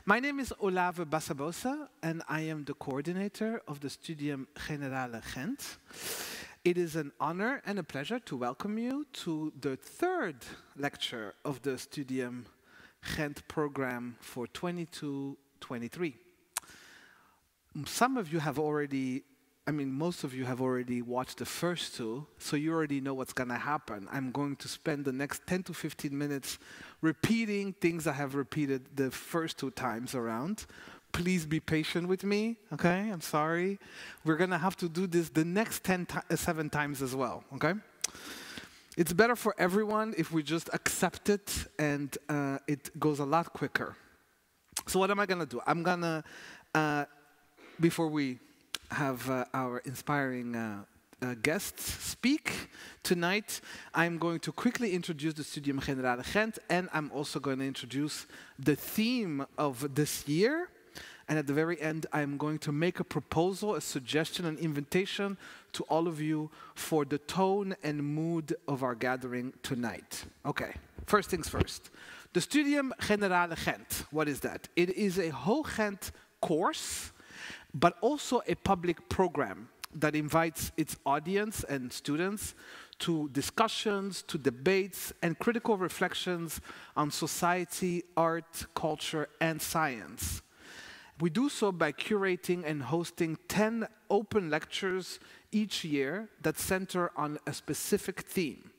My name is Olave Bassabosa, and I am the coordinator of the Studium Gent. It is an honor and a pleasure to welcome you to the third lecture of the Studium Gent program for 22-23. Some of you have already, most of you have already watched the first two, so you already know what's going to happen. I'm going to spend the next 10 to 15 minutes repeating things I have repeated the first two times around. Please be patient with me, okay? I'm sorry. We're going to have to do this the next 7 times as well, okay? It's better for everyone if we just accept it and it goes a lot quicker. So what am I going to do? I'm going to, before we have our inspiring guests speak tonight, I'm going to quickly introduce the Studium Gent, and I'm also going to introduce the theme of this year. And at the very end, I'm going to make a proposal, a suggestion, an invitation to all of you for the tone and mood of our gathering tonight. Okay, first things first. The Studium Gent, what is that? It is a whole Gent course, but also a public program that invites its audience and students to discussions, to debates, and critical reflections on society, art, culture, and science. We do so by curating and hosting 10 open lectures each year that center on a specific theme.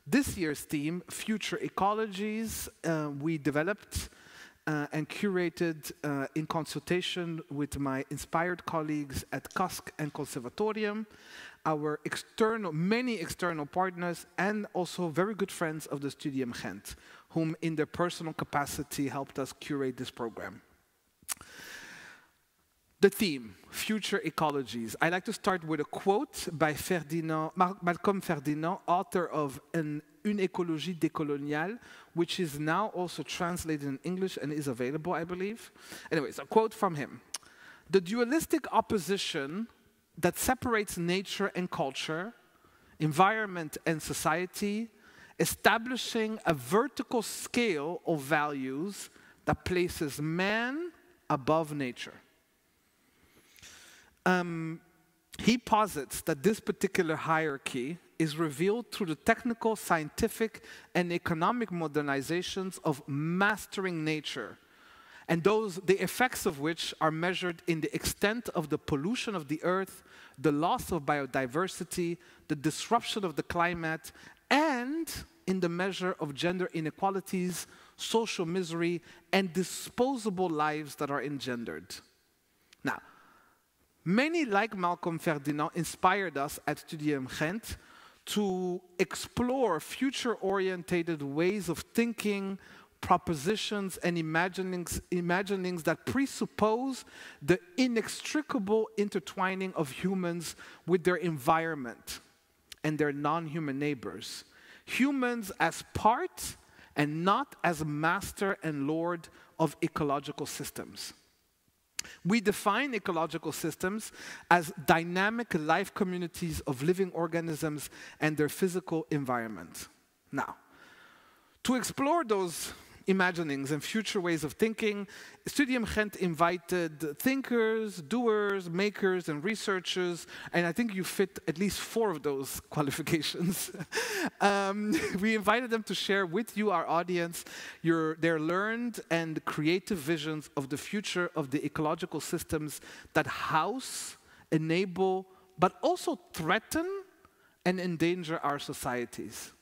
This year's theme, Future Ecologies, we developed and curated in consultation with my inspired colleagues at COSC and Conservatorium, our many external partners, and also very good friends of the Studium Gent, whom in their personal capacity helped us curate this program. The theme, Future Ecologies. I like to start with a quote by Malcolm Ferdinand, author of Une écologie décoloniale, which is now also translated in English and is available, I believe. Anyways, a quote from him. The dualistic opposition that separates nature and culture, environment and society, establishing a vertical scale of values that places man above nature. He posits that this particular hierarchy is revealed through the technical, scientific, and economic modernizations of mastering nature, and the effects of which are measured in the extent of the pollution of the earth, the loss of biodiversity, the disruption of the climate, and in the measure of gender inequalities, social misery, and disposable lives that are engendered. Now, many, like Malcolm Ferdinand, inspired us at Studium Gent to explore future-orientated ways of thinking, propositions, and imaginings that presuppose the inextricable intertwining of humans with their environment and their non-human neighbors. Humans as part and not as master and lord of ecological systems. We define ecological systems as dynamic life communities of living organisms and their physical environment. Now, to explore those imaginings and future ways of thinking, Studium Gent invited thinkers, doers, makers, and researchers, and I think you fit at least 4 of those qualifications. We invited them to share with you, our audience, their learned and creative visions of the future of the ecological systems that house, enable, but also threaten and endanger our societies.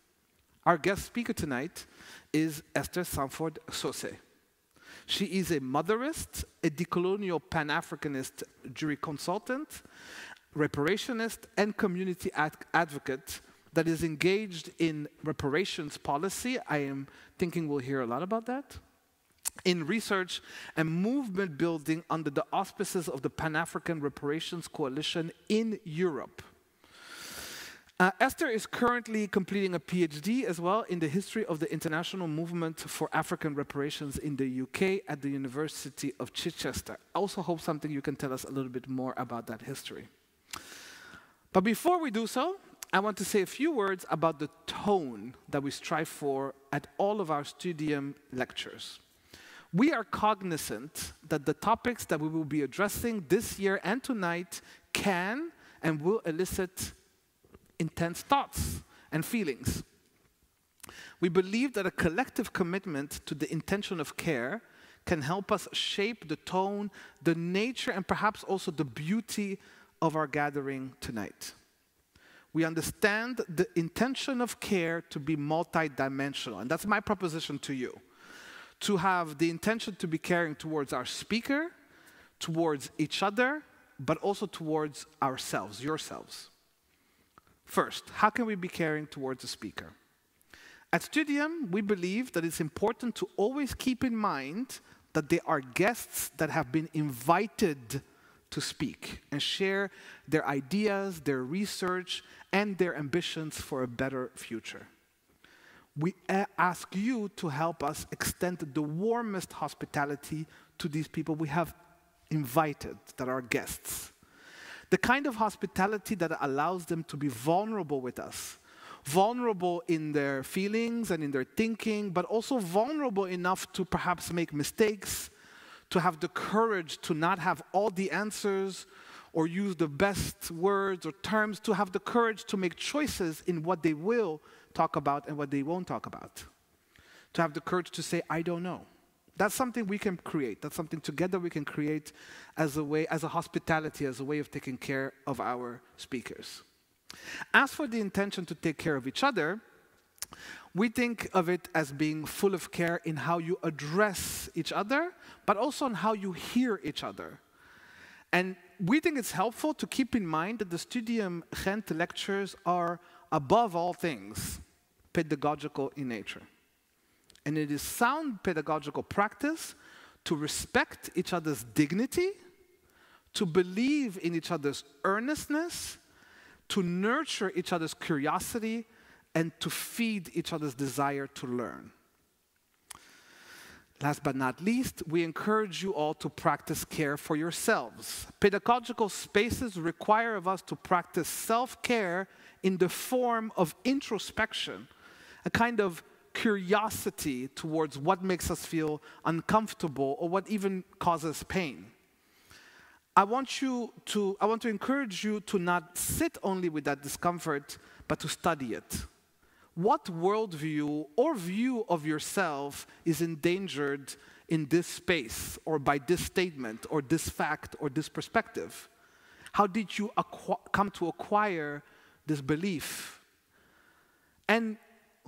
Our guest speaker tonight is Esther Stanford-Xosei. She is a Motherist, a decolonial Pan-Afrikanist Jurisconsult, Reparationist and Community Advocate that is engaged in reparations policy. I am thinking we'll hear a lot about that. In research and movement building under the auspices of the Pan-Afrikan Reparations Coalition in Europe. Esther is currently completing a PhD as well in the history of the international movement for African reparations in the UK at the University of Chichester. I also hope something you can tell us a little bit more about that history. But before we do so, I want to say a few words about the tone that we strive for at all of our Studium lectures. We are cognizant that the topics that we will be addressing this year and tonight can and will elicit intense thoughts and feelings. We believe that a collective commitment to the intention of care can help us shape the tone, the nature, and perhaps also the beauty of our gathering tonight. We understand the intention of care to be multidimensional, and that's my proposition to you. To have the intention to be caring towards our speaker, towards each other, but also towards ourselves, yourselves. First, how can we be caring towards the speaker? At Studium, we believe that it's important to always keep in mind that they are guests that have been invited to speak and share their ideas, their research, and their ambitions for a better future. We ask you to help us extend the warmest hospitality to these people we have invited, that are guests. The kind of hospitality that allows them to be vulnerable with us. Vulnerable in their feelings and in their thinking, but also vulnerable enough to perhaps make mistakes, to have the courage to not have all the answers or use the best words or terms, to have the courage to make choices in what they will talk about and what they won't talk about. To have the courage to say, I don't know. That's something we can create. That's something together we can create as a way, as a hospitality, as a way of taking care of our speakers. As for the intention to take care of each other, we think of it as being full of care in how you address each other, but also in how you hear each other. And we think it's helpful to keep in mind that the Studium Gent lectures are, above all things, pedagogical in nature. And it is sound pedagogical practice to respect each other's dignity, to believe in each other's earnestness, to nurture each other's curiosity, and to feed each other's desire to learn. Last but not least, we encourage you all to practice care for yourselves. Pedagogical spaces require of us to practice self-care in the form of introspection, a kind of curiosity towards what makes us feel uncomfortable or what even causes pain. I want to encourage you to not sit only with that discomfort, but to study it. What worldview or view of yourself is endangered in this space, or by this statement, or this fact, or this perspective? How did you come to acquire this belief? And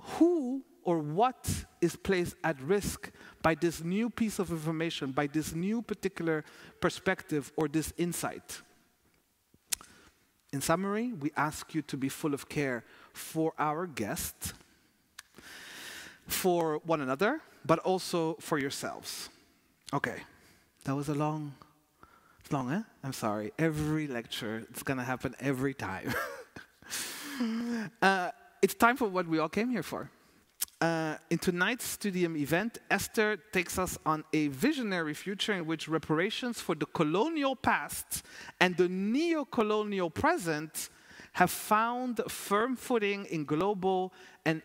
who or what is placed at risk by this new piece of information, by this new particular perspective or this insight? In summary, we ask you to be full of care for our guests, for one another, but also for yourselves. Okay, that was it's long, eh? I'm sorry. Every lecture, it's gonna happen every time. It's time for what we all came here for. In tonight's Studium event, Esther takes us on a visionary future in which reparations for the colonial past and the neo-colonial present have found firm footing in global and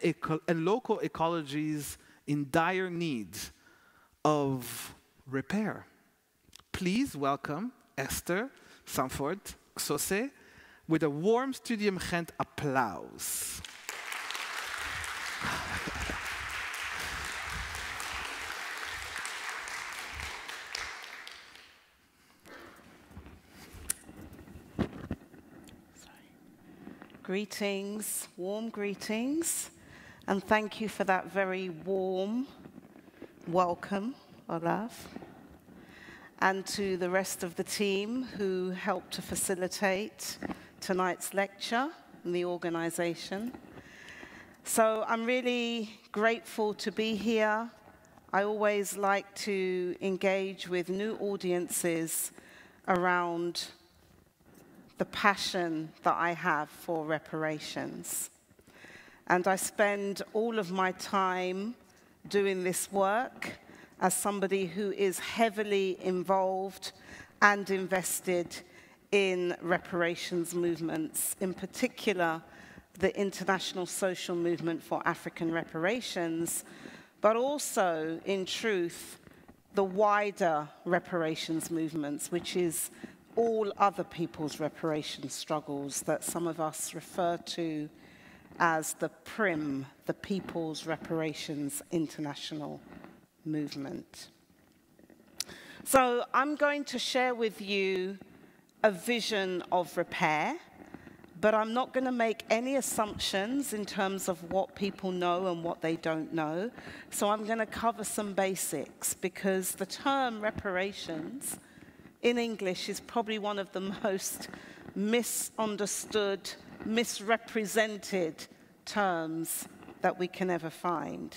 local ecologies in dire need of repair. Please welcome Esther Stanford-Xosei with a warm Studium Gent applause. Greetings, warm greetings, and thank you for that very warm welcome, Olaf, and to the rest of the team who helped to facilitate tonight's lecture and the organization. So I'm really grateful to be here. I always like to engage with new audiences around the passion that I have for reparations. And I spend all of my time doing this work as somebody who is heavily involved and invested in reparations movements, in particular the international social movement for African reparations, but also, in truth, the wider reparations movements, which is all other people's reparations struggles that some of us refer to as the PRIM, the People's Reparations International Movement. So I'm going to share with you a vision of repair, but I'm not going to make any assumptions in terms of what people know and what they don't know. So I'm going to cover some basics, because the term reparations in English is probably one of the most misunderstood, misrepresented terms that we can ever find.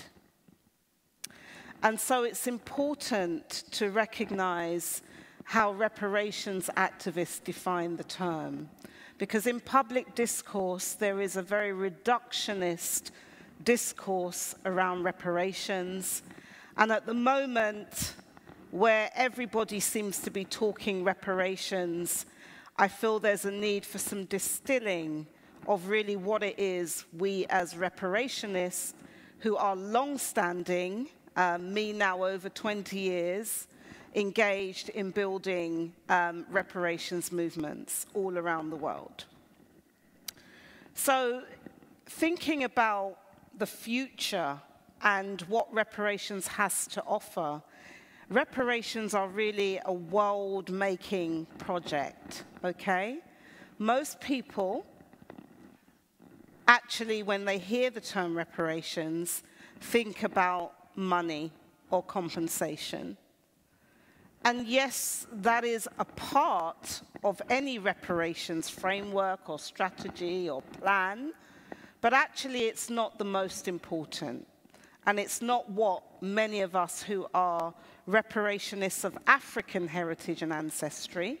And so it's important to recognize how reparations activists define the term. Because in public discourse, there is a very reductionist discourse around reparations. And at the moment, where everybody seems to be talking reparations, I feel there's a need for some distilling of really what it is we as reparationists, who are long-standing, me now over 20 years, engaged in building reparations movements all around the world. So thinking about the future and what reparations has to offer, reparations are really a world-making project, okay? Most people, actually, when they hear the term reparations, think about money or compensation. And yes, that is a part of any reparations framework or strategy or plan, but actually it's not the most important. And it's not what many of us who are reparationists of African heritage and ancestry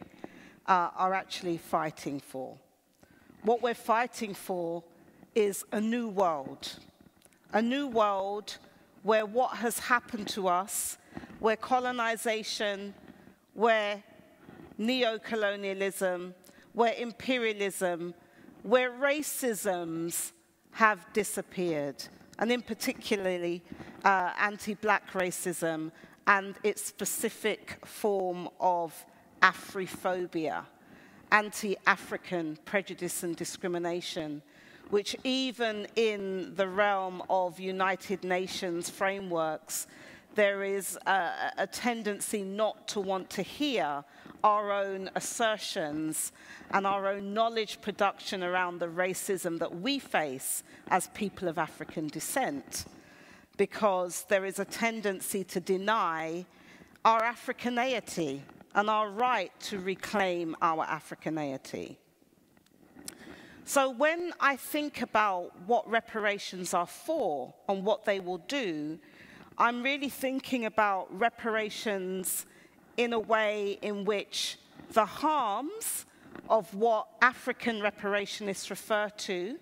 are actually fighting for. What we're fighting for is a new world where what has happened to us, where colonization, where neo-colonialism, where imperialism, where racisms have disappeared, and in particularly anti-black racism and its specific form of Afrophobia, anti-African prejudice and discrimination, which even in the realm of United Nations frameworks, there is a tendency not to want to hear our own assertions and our own knowledge production around the racism that we face as people of African descent, because there is a tendency to deny our Africaneity and our right to reclaim our Africaneity. So when I think about what reparations are for and what they will do, I'm really thinking about reparations in a way in which the harms of what African reparationists refer to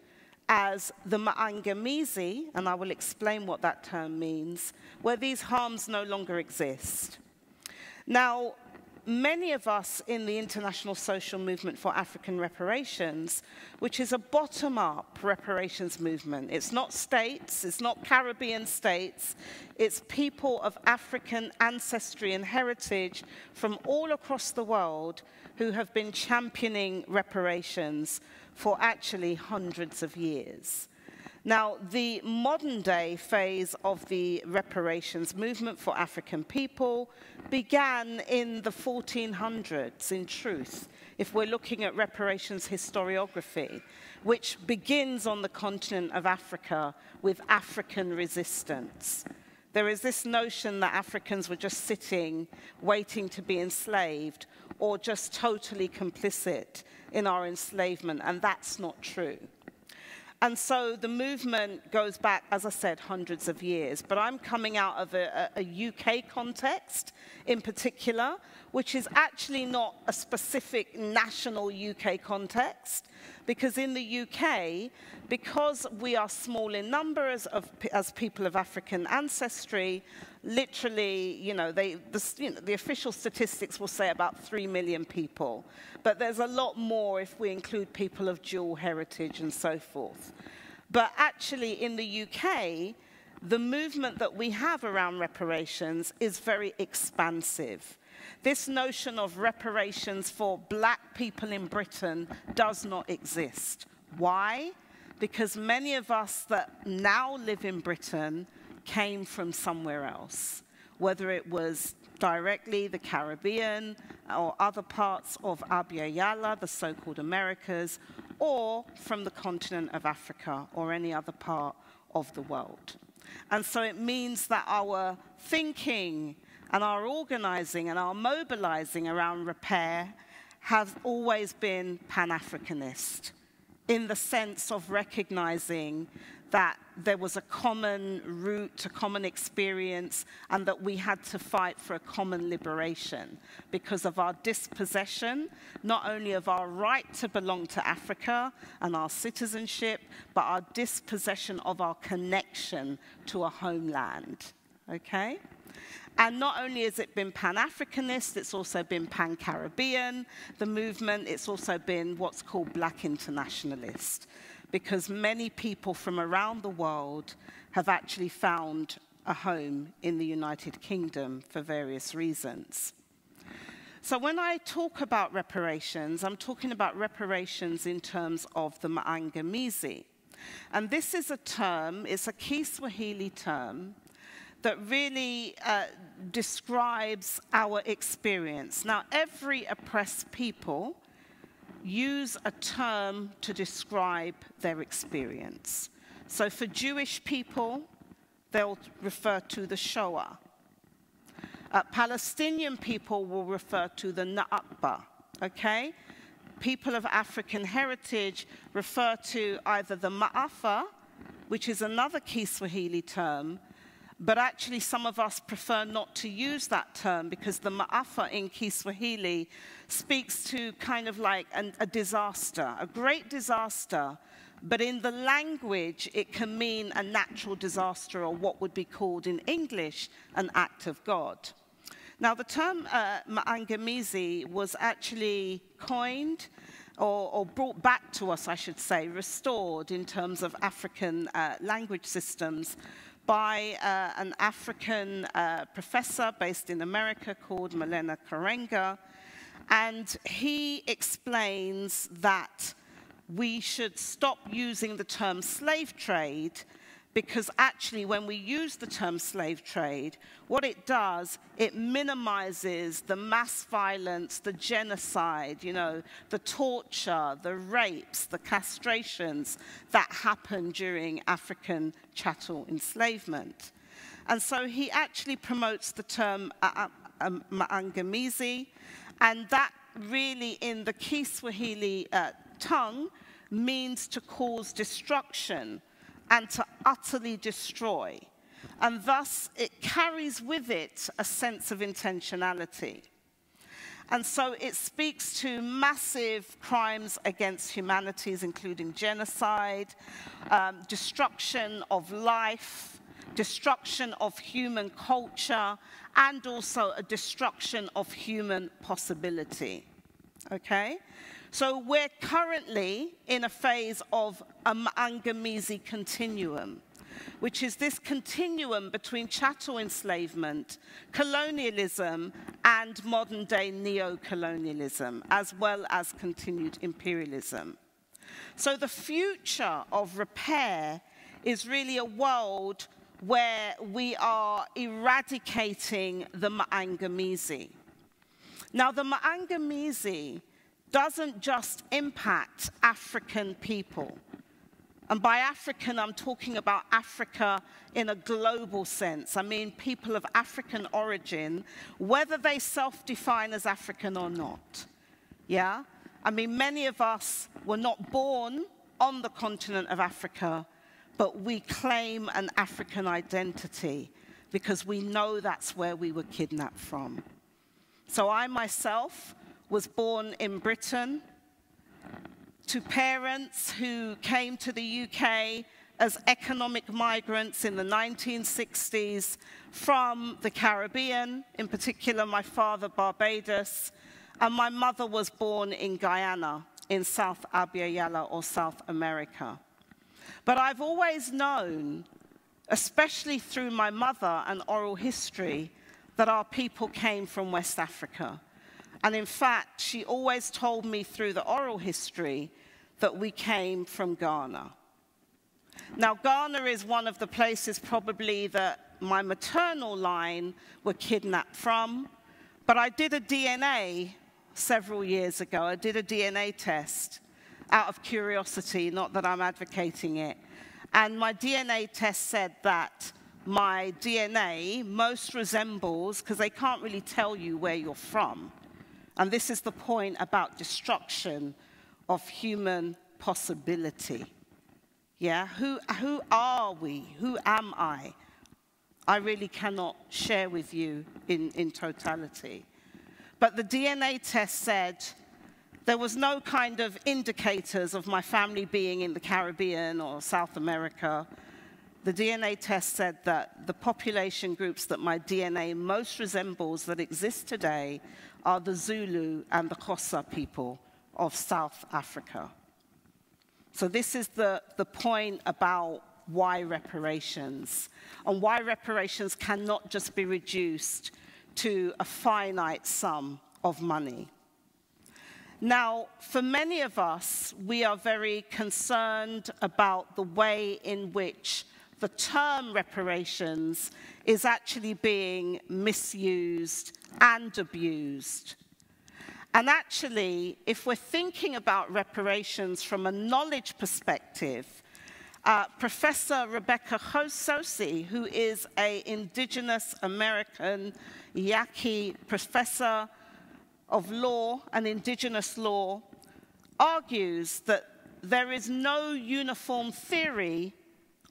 as the Maangamizi, and I will explain what that term means, where these harms no longer exist. Now, many of us in the International Social Movement for African Reparations, which is a bottom-up reparations movement. It's not states, it's not Caribbean states, it's people of African ancestry and heritage from all across the world who have been championing reparations for actually hundreds of years. Now, the modern-day phase of the reparations movement for African people began in the 1400s, in truth, if we're looking at reparations historiography, which begins on the continent of Africa with African resistance. There is this notion that Africans were just sitting, waiting to be enslaved, or just totally complicit in our enslavement, and that's not true. And so the movement goes back, as I said, hundreds of years. But I'm coming out of a UK context in particular, which is actually not a specific national UK context. Because in the UK, because we are small in numbers as people of African ancestry, literally, the official statistics will say about 3 million people. But there's a lot more if we include people of dual heritage and so forth. But actually, in the UK, the movement that we have around reparations is very expansive. This notion of reparations for black people in Britain does not exist. Why? Because many of us that now live in Britain came from somewhere else, whether it was directly the Caribbean or other parts of Abya Yala, the so-called Americas, or from the continent of Africa or any other part of the world. And so it means that our thinking and our organizing and our mobilizing around repair has always been Pan-Africanist, in the sense of recognizing that there was a common root, a common experience, and that we had to fight for a common liberation because of our dispossession, not only of our right to belong to Africa and our citizenship, but our dispossession of our connection to a homeland, okay? And not only has it been Pan-Africanist, it's also been Pan-Caribbean, the movement. It's also been what's called Black internationalist, because many people from around the world have actually found a home in the United Kingdom for various reasons. So when I talk about reparations, I'm talking about reparations in terms of the Maangamizi. And this is a term, it's a Kiswahili term, that really describes our experience. Now, every oppressed people use a term to describe their experience. So for Jewish people, they'll refer to the Shoah. Palestinian people will refer to the Nakba, okay? People of African heritage refer to either the Ma'afa, which is another Kiswahili term, but actually some of us prefer not to use that term because the Ma'afa in Kiswahili speaks to kind of like a disaster, a great disaster, but in the language it can mean a natural disaster or what would be called in English an act of God. Now the term Maangamizi was actually coined or brought back to us, I should say, restored in terms of African language systems by an African professor based in America called Malena Karenga. And he explains that we should stop using the term slave trade because actually when we use the term slave trade, what it does, it minimizes the mass violence, the genocide, you know, the torture, the rapes, the castrations that happen during African chattel enslavement. And so he actually promotes the term Maangamizi, and that really in the Kiswahili tongue means to cause destruction and to utterly destroy. And thus, it carries with it a sense of intentionality. And so it speaks to massive crimes against humanities, including genocide, destruction of life, destruction of human culture, and also a destruction of human possibility, okay? So we're currently in a phase of a Maangamizi continuum, which is this continuum between chattel enslavement, colonialism, and modern-day neo-colonialism, as well as continued imperialism. So the future of repair is really a world where we are eradicating the Maangamizi. Now, the Maangamizi doesn't just impact African people. And by African, I'm talking about Africa in a global sense. I mean people of African origin, whether they self-define as African or not. Yeah? I mean, many of us were not born on the continent of Africa, but we claim an African identity because we know that's where we were kidnapped from. So I myself was born in Britain to parents who came to the UK as economic migrants in the 1960s from the Caribbean, in particular my father Barbados, and my mother was born in Guyana in South Abya Yala or South America. But I've always known especially through my mother and oral history, that our people came from West Africa. And in fact, she always told me through the oral history that we came from Ghana. Now, Ghana is one of the places probably that my maternal line were kidnapped from, but I did a DNA several years ago. I did a DNA test out of curiosity, not that I'm advocating it. And my DNA test said that my DNA most resembles, because they can't really tell you where you're from. And this is the point about destruction of human possibility. Yeah, who are we? Who am I? I really cannot share with you in totality. But the DNA test said there was no kind of indicators of my family being in the Caribbean or South America. The DNA test said that the population groups that my DNA most resembles that exist today are the Zulu and the Xhosa people of South Africa. So this is the point about why reparations, and why reparations cannot just be reduced to a finite sum of money. Now, for many of us, we are very concerned about the way in which the term reparations is actually being misused and abused. And actually, if we're thinking about reparations from a knowledge perspective, Professor Esther, who is an indigenous American Yaqui professor of law and indigenous law, argues that there is no uniform theory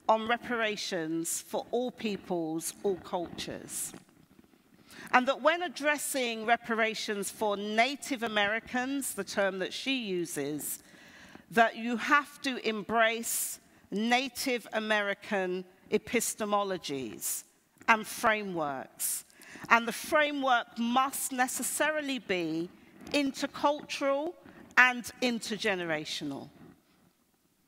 on reparations for all peoples, all cultures. And that when addressing reparations for Native Americans, the term that she uses, that you have to embrace Native American epistemologies and frameworks. And the framework must necessarily be intercultural and intergenerational.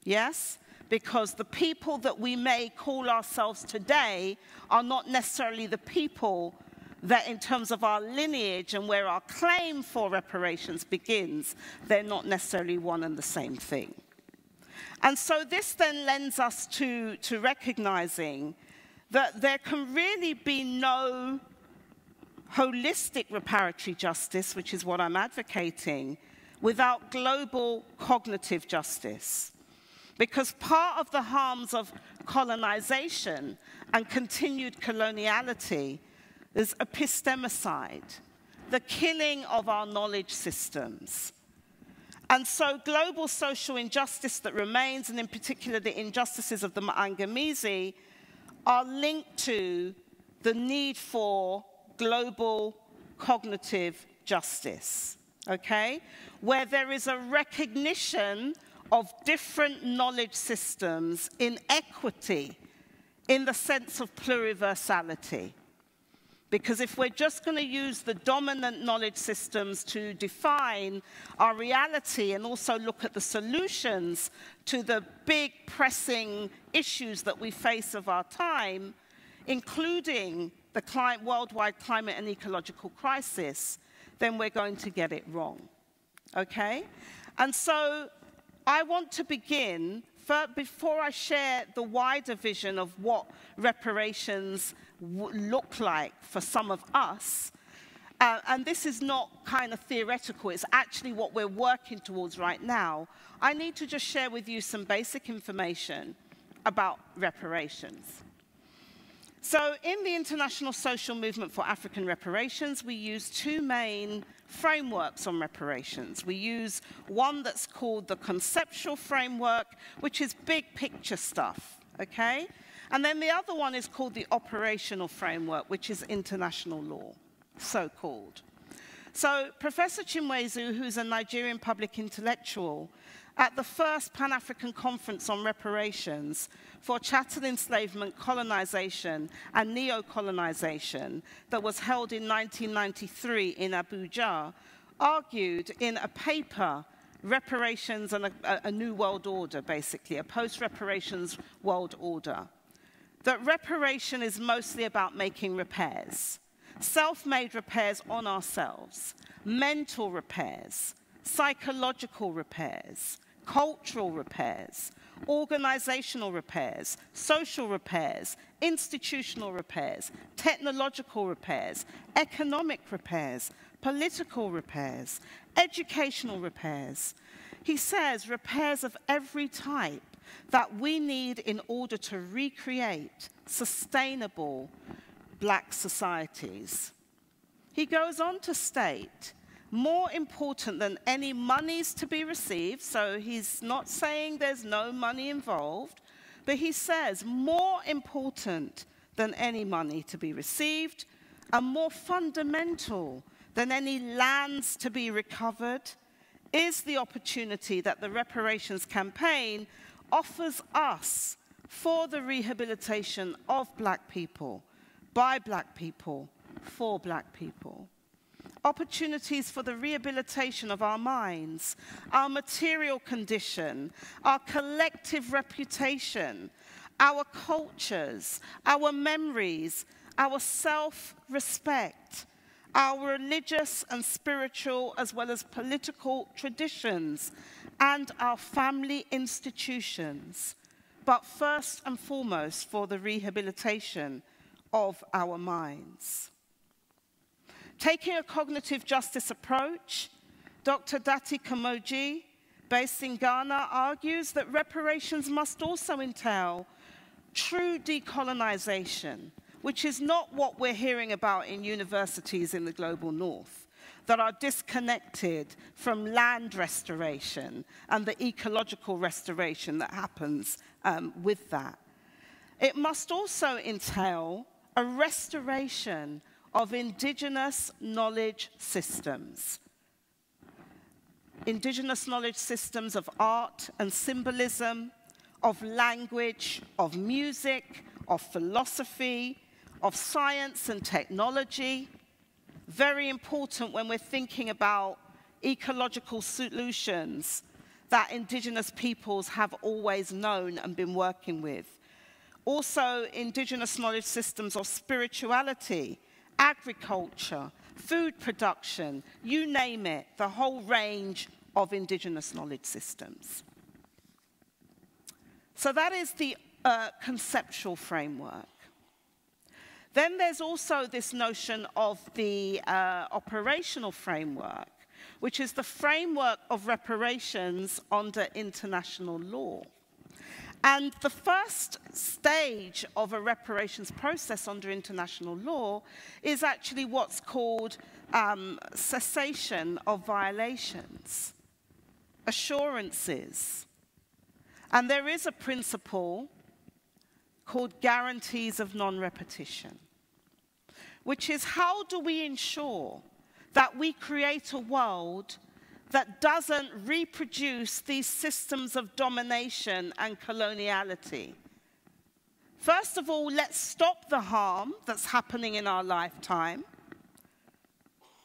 Yes? Because the people that we may call ourselves today are not necessarily the people that, in terms of our lineage and where our claim for reparations begins, they're not necessarily one and the same thing. And so this then lends us to recognizing that there can really be no holistic reparatory justice, which is what I'm advocating, without global cognitive justice. Because part of the harms of colonization and continued coloniality is epistemicide, the killing of our knowledge systems. And so global social injustice that remains, and in particular the injustices of the Maangamizi, are linked to the need for global cognitive justice, okay? Where there is a recognition of different knowledge systems in equity, in the sense of pluriversality. Because if we're just going to use the dominant knowledge systems to define our reality and also look at the solutions to the big pressing issues that we face of our time, including the worldwide climate and ecological crisis, then we're going to get it wrong, okay? And so I want to begin, before I share the wider vision of what reparations look like for some of us, and this is not kind of theoretical, it's actually what we're working towards right now, I need to just share with you some basic information about reparations. So in the International Social Movement for African Reparations, we use two main frameworks on reparations. We use one that's called the conceptual framework, which is big picture stuff, okay? And then the other one is called the operational framework, which is international law, so-called. So Professor Chinwezu, who's a Nigerian public intellectual, at the first Pan-African Conference on Reparations for Chattel Enslavement, Colonization, and Neo-colonization that was held in 1993 in Abuja, argued in a paper, Reparations and a New World Order, basically, a post-reparations world order, that reparation is mostly about making repairs. Self-made repairs on ourselves, mental repairs, psychological repairs, cultural repairs, organizational repairs, social repairs, institutional repairs, technological repairs, economic repairs, political repairs, educational repairs. He says repairs of every type that we need in order to recreate sustainable Black societies. He goes on to state, more important than any monies to be received, so he's not saying there's no money involved, but he says more important than any money to be received and more fundamental than any lands to be recovered is the opportunity that the Reparations Campaign offers us for the rehabilitation of Black people, by Black people, for Black people. Opportunities for the rehabilitation of our minds, our material condition, our collective reputation, our cultures, our memories, our self-respect, our religious and spiritual as well as political traditions, and our family institutions, but first and foremost for the rehabilitation of our minds. Taking a cognitive justice approach, Dr. Dati Kamoji, based in Ghana, argues that reparations must also entail true decolonization, which is not what we're hearing about in universities in the global north, that are disconnected from land restoration and the ecological restoration that happens with that. It must also entail a restoration of indigenous knowledge systems. Indigenous knowledge systems of art and symbolism, of language, of music, of philosophy, of science and technology. Very important when we're thinking about ecological solutions that indigenous peoples have always known and been working with. Also, indigenous knowledge systems of spirituality, agriculture, food production, you name it, the whole range of indigenous knowledge systems. So that is the conceptual framework. Then there's also this notion of the operational framework, which is the framework of reparations under international law. And the first stage of a reparations process under international law is actually what's called cessation of violations, assurances. And there is a principle called guarantees of non-repetition, which is how do we ensure that we create a world that doesn't reproduce these systems of domination and coloniality. First of all, let's stop the harm that's happening in our lifetime,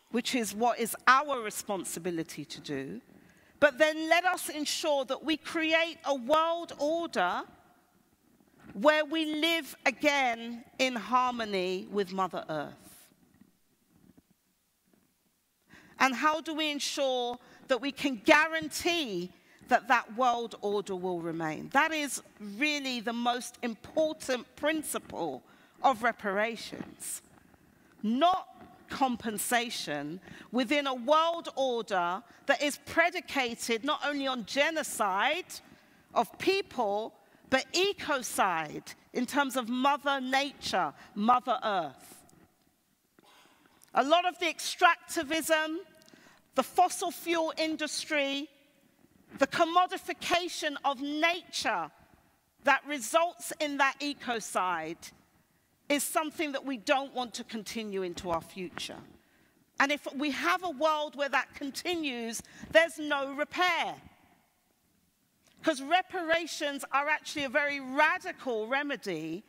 which is what is our responsibility to do. But then let us ensure that we create a world order where we live again in harmony with Mother Earth. And how do we ensure that we can guarantee that that world order will remain? That is really the most important principle of reparations. Not compensation within a world order that is predicated not only on genocide of people, but ecocide in terms of Mother Nature, Mother Earth. A lot of the extractivism, the fossil fuel industry, the commodification of nature that results in that ecocide is something that we don't want to continue into our future. And if we have a world where that continues, there's no repair. Because reparations are actually a very radical remedy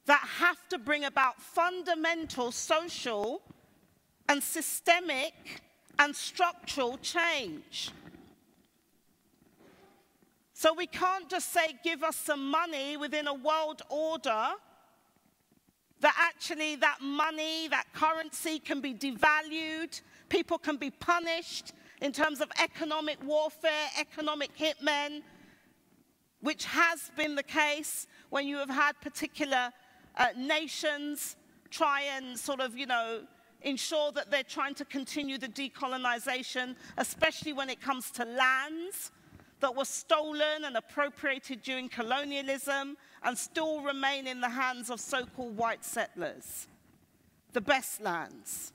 that have to bring about fundamental social and systemic and structural change. So we can't just say, give us some money within a world order actually that money, that currency can be devalued, people can be punished in terms of economic warfare, economic hitmen, which has been the case when you have had particular nations try and sort of, ensure that they're trying to continue the decolonization, especially when it comes to lands that were stolen and appropriated during colonialism and still remain in the hands of so-called white settlers, the best lands.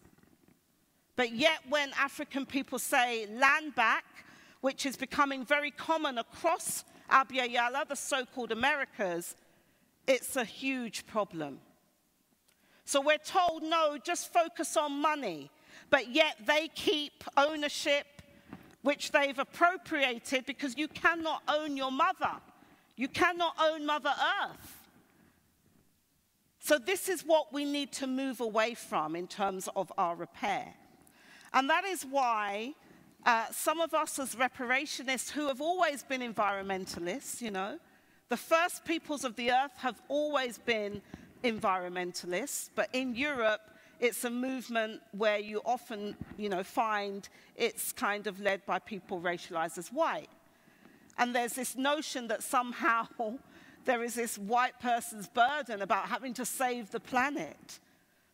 But yet when African people say land back, which is becoming very common across Abya Yala, the so-called Americas, it's a huge problem. So we're told, no, just focus on money, but yet they keep ownership, which they've appropriated, because you cannot own your mother. You cannot own Mother Earth. So this is what we need to move away from in terms of our repair. And that is why some of us as reparationists who have always been environmentalists, the first peoples of the earth have always been environmentalists, but in Europe, it's a movement where you often, find it's kind of led by people racialized as white. And there's this notion that somehow there is this white person's burden about having to save the planet,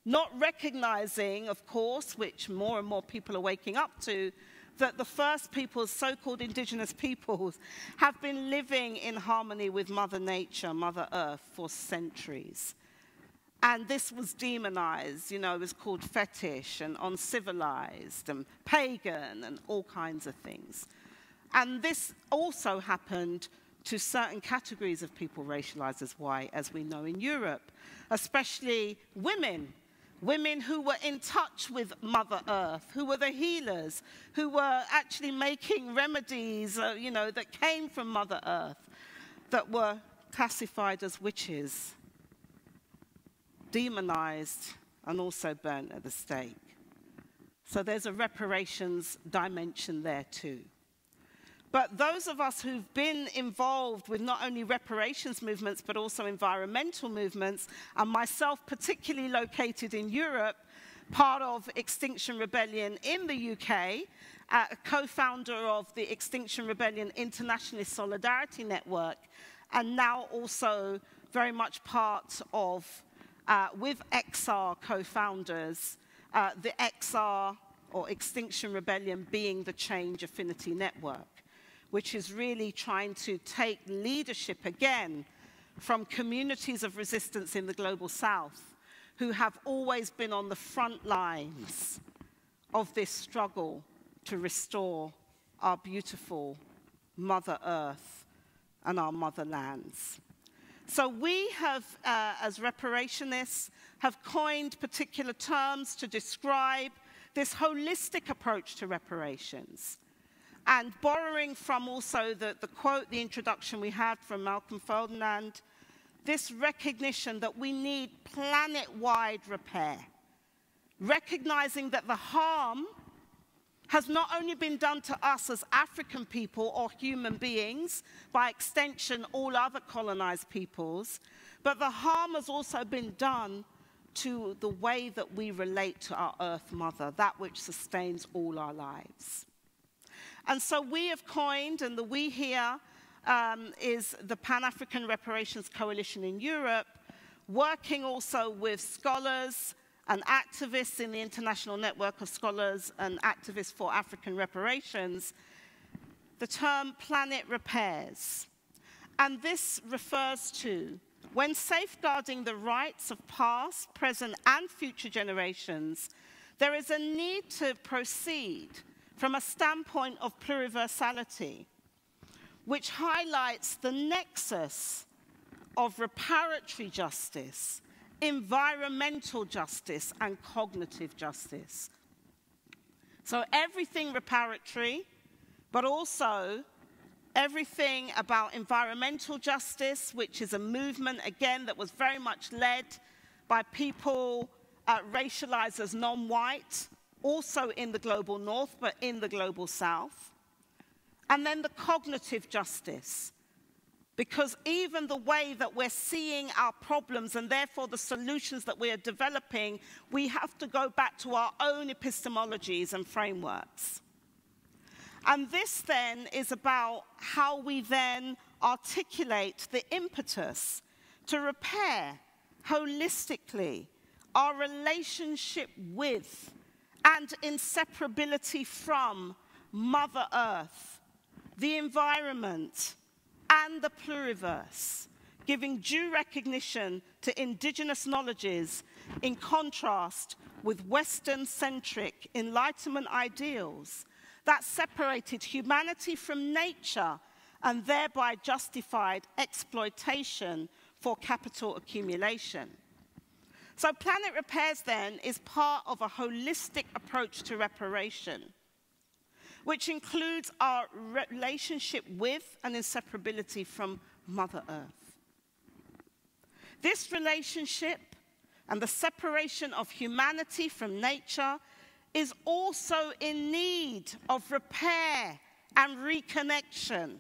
not recognizing, of course, which more and more people are waking up to, that the first peoples, so-called indigenous peoples, have been living in harmony with Mother Nature, Mother Earth, for centuries. And this was demonized, it was called fetish and uncivilized and pagan and all kinds of things. And this also happened to certain categories of people racialized as white, as we know in Europe, especially women. Women who were in touch with Mother Earth, who were the healers, who were actually making remedies, that came from Mother Earth, that were classified as witches, demonized, and also burnt at the stake. So there's a reparations dimension there too. But those of us who've been involved with not only reparations movements, but also environmental movements, and myself particularly located in Europe, part of Extinction Rebellion in the UK, a co-founder of the Extinction Rebellion Internationalist Solidarity Network, and now also very much part of, with XR co-founders, the XR, or Extinction Rebellion, being the Change Affinity Network, which is really trying to take leadership again from communities of resistance in the global south, who have always been on the front lines of this struggle to restore our beautiful Mother Earth and our motherlands. So we have, as reparationists, have coined particular terms to describe this holistic approach to reparations. And borrowing from also the quote, the introduction we had from Malcolm Ferdinand, this recognition that we need planet-wide repair, recognizing that the harm has not only been done to us as African people or human beings, by extension all other colonized peoples, but the harm has also been done to the way that we relate to our Earth Mother, that which sustains all our lives. And so we have coined, and the we here is the Pan-Afrikan Reparations Coalition in Europe, working also with scholars and activists in the International Network of Scholars and Activists for African Reparations, the term planet repairs. And this refers to when safeguarding the rights of past, present, and future generations, there is a need to proceed from a standpoint of pluriversality, which highlights the nexus of reparatory justice, environmental justice, and cognitive justice. So everything reparatory, but also everything about environmental justice, which is a movement, again, that was very much led by people racialized as non-white, also in the global north, but in the global south. And then the cognitive justice, Because even the way that we're seeing our problems and therefore the solutions that we are developing, we have to go back to our own epistemologies and frameworks. And this then is about how we then articulate the impetus to repair holistically our relationship with and inseparability from Mother Earth, the environment, and the pluriverse, giving due recognition to indigenous knowledges in contrast with Western-centric Enlightenment ideals that separated humanity from nature and thereby justified exploitation for capital accumulation. So Planet Repairs then is part of a holistic approach to reparation, which includes our relationship with and inseparability from Mother Earth. This relationship and the separation of humanity from nature is also in need of repair and reconnection.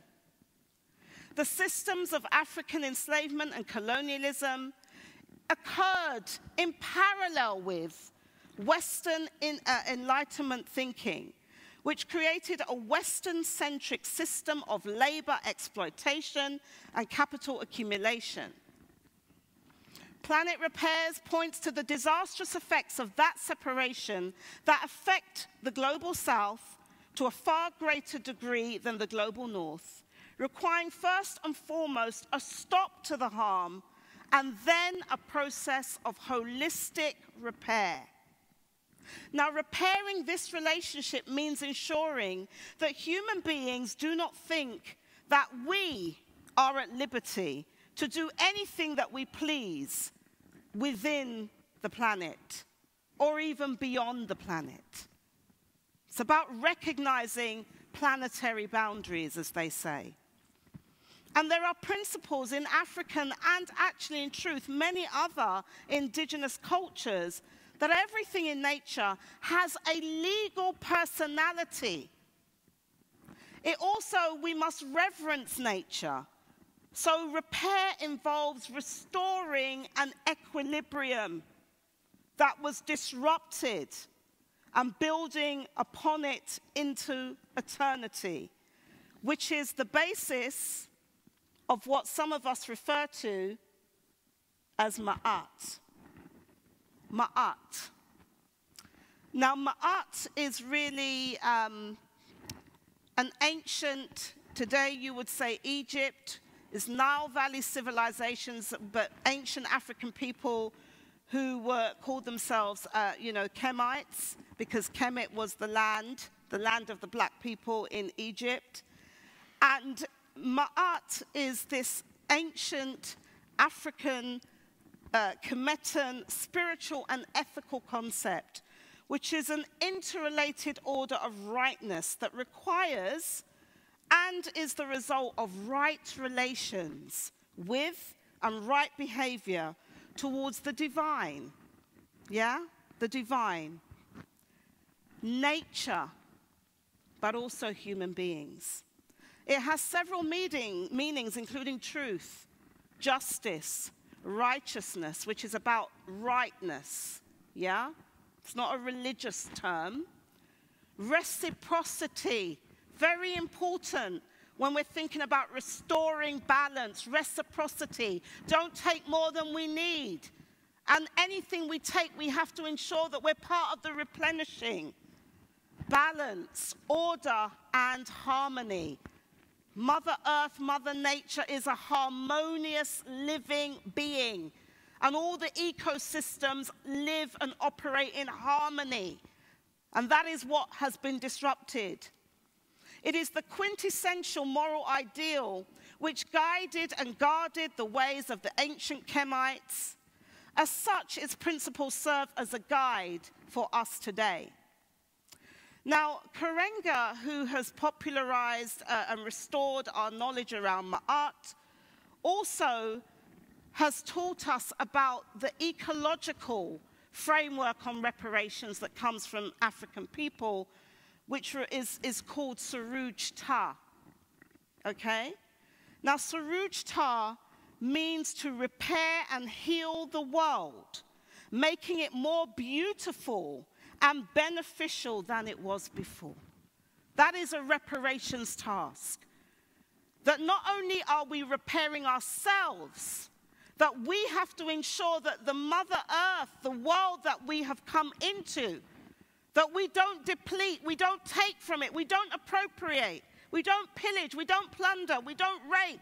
The systems of African enslavement and colonialism occurred in parallel with Western Enlightenment thinking, which created a Western-centric system of labor exploitation and capital accumulation. Planet Repairs points to the disastrous effects of that separation that affect the global south to a far greater degree than the global north, requiring first and foremost a stop to the harm and then a process of holistic repair. Now, repairing this relationship means ensuring that human beings do not think that we are at liberty to do anything that we please within the planet or even beyond the planet. It's about recognizing planetary boundaries, as they say. And there are principles in African and actually in truth many other indigenous cultures that everything in nature has a legal personality. It also, we must reverence nature. So repair involves restoring an equilibrium that was disrupted and building upon it into eternity, which is the basis of what some of us refer to as Ma'at. Ma'at. Now, Ma'at is really an ancient, today you would say Egypt, is Nile Valley civilizations, but ancient African people who called themselves, Kemites, because Kemet was the land of the black people in Egypt. And Ma'at is this ancient African Kemetan spiritual and ethical concept, which is an interrelated order of rightness that requires and is the result of right relations with and right behavior towards the divine. Yeah? The divine. Nature, but also human beings. It has several meanings, including truth, justice, righteousness, which is about rightness. Yeah? It's not a religious term. Reciprocity, very important when we're thinking about restoring balance, reciprocity. Don't take more than we need. And anything we take, we have to ensure that we're part of the replenishing. Balance, order, and harmony. Mother Earth, Mother Nature is a harmonious living being. And all the ecosystems live and operate in harmony. And that is what has been disrupted. It is the quintessential moral ideal which guided and guarded the ways of the ancient Kemites. As such, its principles serve as a guide for us today. Now, Karenga, who has popularized and restored our knowledge around Ma'at, also has taught us about the ecological framework on reparations that comes from African people, which is called Suruj Ta, okay? Now, Suruj Ta means to repair and heal the world, making it more beautiful and beneficial than it was before. That is a reparations task. That not only are we repairing ourselves, that we have to ensure that the Mother Earth, the world that we have come into, that we don't deplete, we don't take from it, we don't appropriate, we don't pillage, we don't plunder, we don't rape.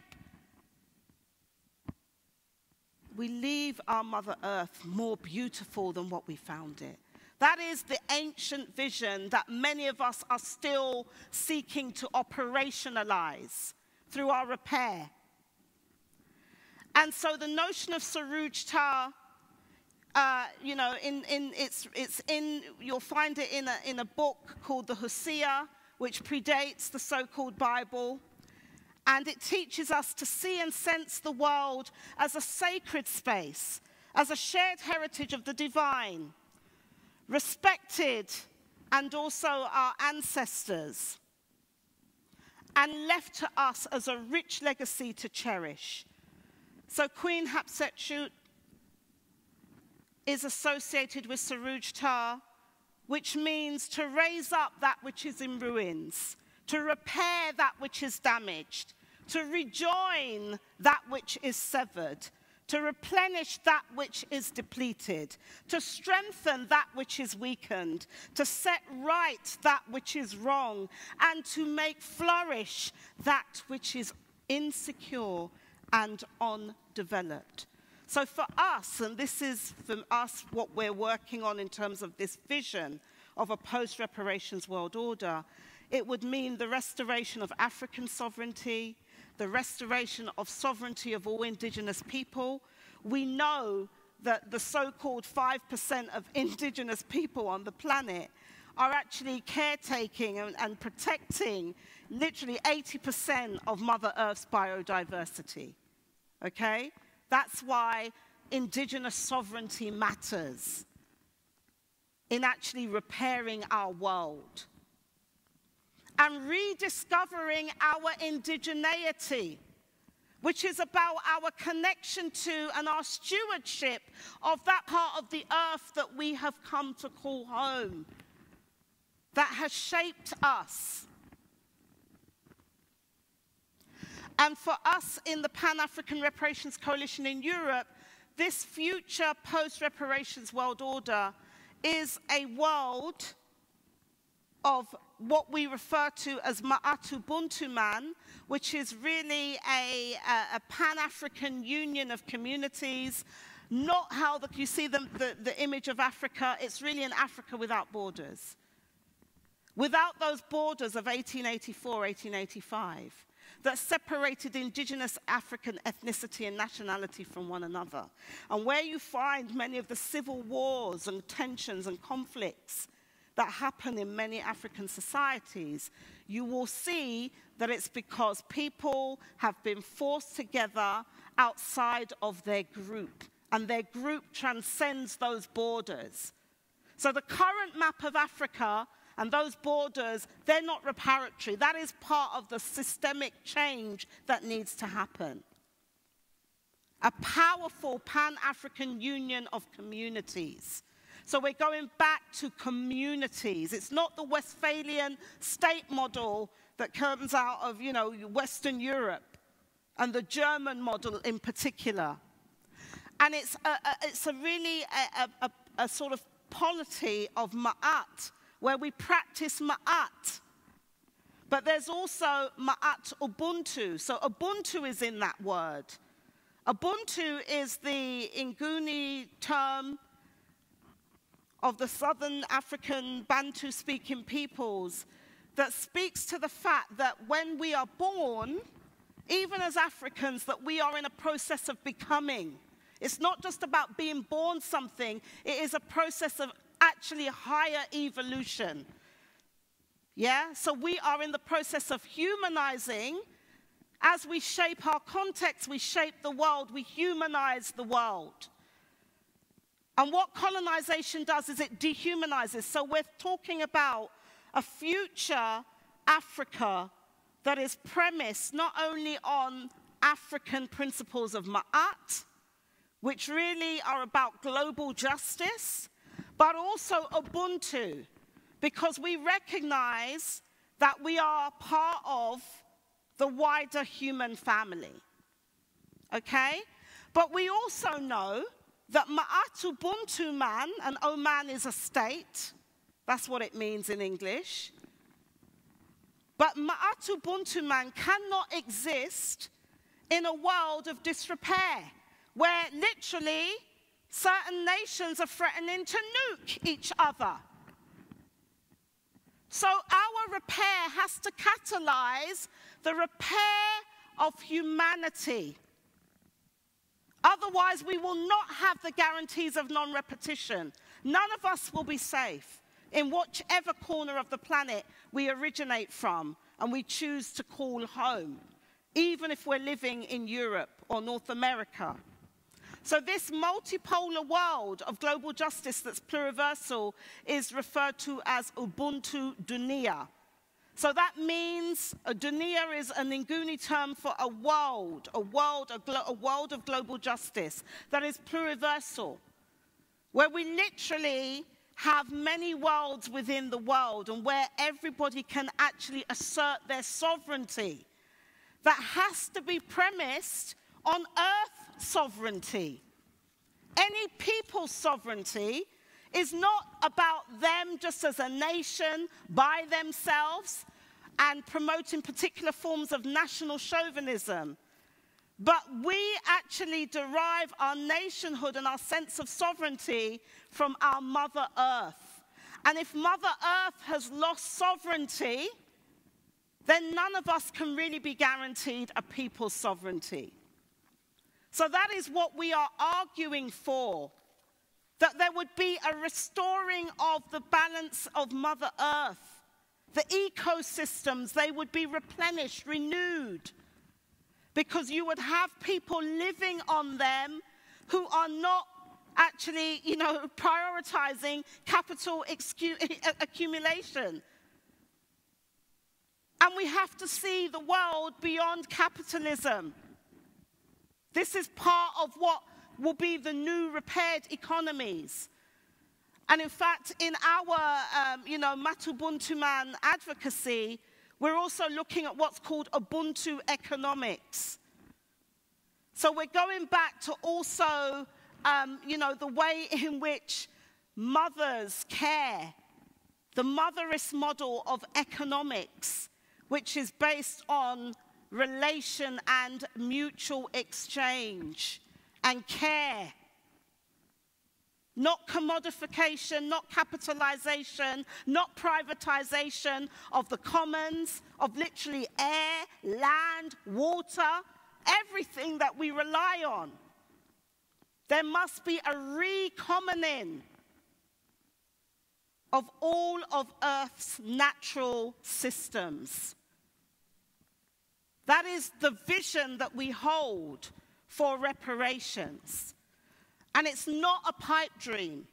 We leave our Mother Earth more beautiful than what we found it. That is the ancient vision that many of us are still seeking to operationalize through our repair. And so the notion of Suruj Ta, you know, you'll find it in a book called the Hosea, which predates the so-called Bible. And it teaches us to see and sense the world as a sacred space, as a shared heritage of the divine, respected and also our ancestors, and left to us as a rich legacy to cherish. So Queen Hatshepsut is associated with Suruj Ta, which means to raise up that which is in ruins, to repair that which is damaged, to rejoin that which is severed, to replenish that which is depleted, to strengthen that which is weakened, to set right that which is wrong, and to make flourish that which is insecure and undeveloped. So for us, and this is for us what we're working on in terms of this vision of a post-reparations world order, it would mean the restoration of African sovereignty, the restoration of sovereignty of all indigenous people. We know that the so-called 5% of indigenous people on the planet are actually caretaking and protecting literally 80% of Mother Earth's biodiversity, okay? That's why indigenous sovereignty matters in actually repairing our world and rediscovering our indigeneity, which is about our connection to and our stewardship of that part of the earth that we have come to call home, that has shaped us. And for us in the Pan-Afrikan Reparations Coalition in Europe, this future post-reparations world order is a world of what we refer to as Ma'at Ubuntu Man, which is really a Pan-African union of communities, not how you see the image of Africa. It's really an Africa without borders. Without those borders of 1884, 1885, that separated indigenous African ethnicity and nationality from one another. And where you find many of the civil wars and tensions and conflicts that happen in many African societies, you will see that it's because people have been forced together outside of their group, and their group transcends those borders. So the current map of Africa and those borders, they're not reparatory. That is part of the systemic change that needs to happen. A powerful Pan-African union of communities. So we're going back to communities. It's not the Westphalian state model that comes out of, you know, Western Europe and the German model in particular. And it's a really a sort of polity of Ma'at, where we practice Ma'at. But there's also Ma'at Ubuntu. So Ubuntu is in that word. Ubuntu is the Nguni term of the Southern African Bantu-speaking peoples that speaks to the fact that when we are born, even as Africans, that we are in a process of becoming. It's not just about being born something, it is a process of actually higher evolution. Yeah? So we are in the process of humanizing. As we shape our context, we shape the world, we humanize the world. And what colonization does is it dehumanizes. So we're talking about a future Africa that is premised not only on African principles of Ma'at, which really are about global justice, but also Ubuntu, because we recognize that we are part of the wider human family, okay? But we also know that Ma'at Ubuntu man, and Oman is a state, that's what it means in English, but Ma'at Ubuntu man cannot exist in a world of disrepair, where literally certain nations are threatening to nuke each other. So our repair has to catalyze the repair of humanity. Otherwise, we will not have the guarantees of non-repetition. None of us will be safe in whichever corner of the planet we originate from and we choose to call home, even if we're living in Europe or North America. So this multipolar world of global justice that's pluriversal is referred to as Ubuntu Dunia. So that means dunia is an Nguni term for a world of global justice that is pluriversal, where we literally have many worlds within the world and where everybody can actually assert their sovereignty. That has to be premised on earth sovereignty. Any people's sovereignty is not about them just as a nation by themselves and promoting particular forms of national chauvinism. But we actually derive our nationhood and our sense of sovereignty from our Mother Earth. And if Mother Earth has lost sovereignty, then none of us can really be guaranteed a people's sovereignty. So that is what we are arguing for, that there would be a restoring of the balance of Mother Earth. The ecosystems, they would be replenished, renewed, because you would have people living on them who are not actually, prioritizing capital accumulation. And we have to see the world beyond capitalism. This is part of what will be the new repaired economies. And in fact, in our, Matubuntu Man advocacy, we're also looking at what's called Ubuntu economics. So we're going back to also, the way in which mothers care, the Motherist model of economics, which is based on relation and mutual exchange and care. Not commodification, not capitalization, not privatization of the commons, of literally air, land, water, everything that we rely on. There must be a recommoning of all of Earth's natural systems. That is the vision that we hold for reparations. And it's not a pipe dream.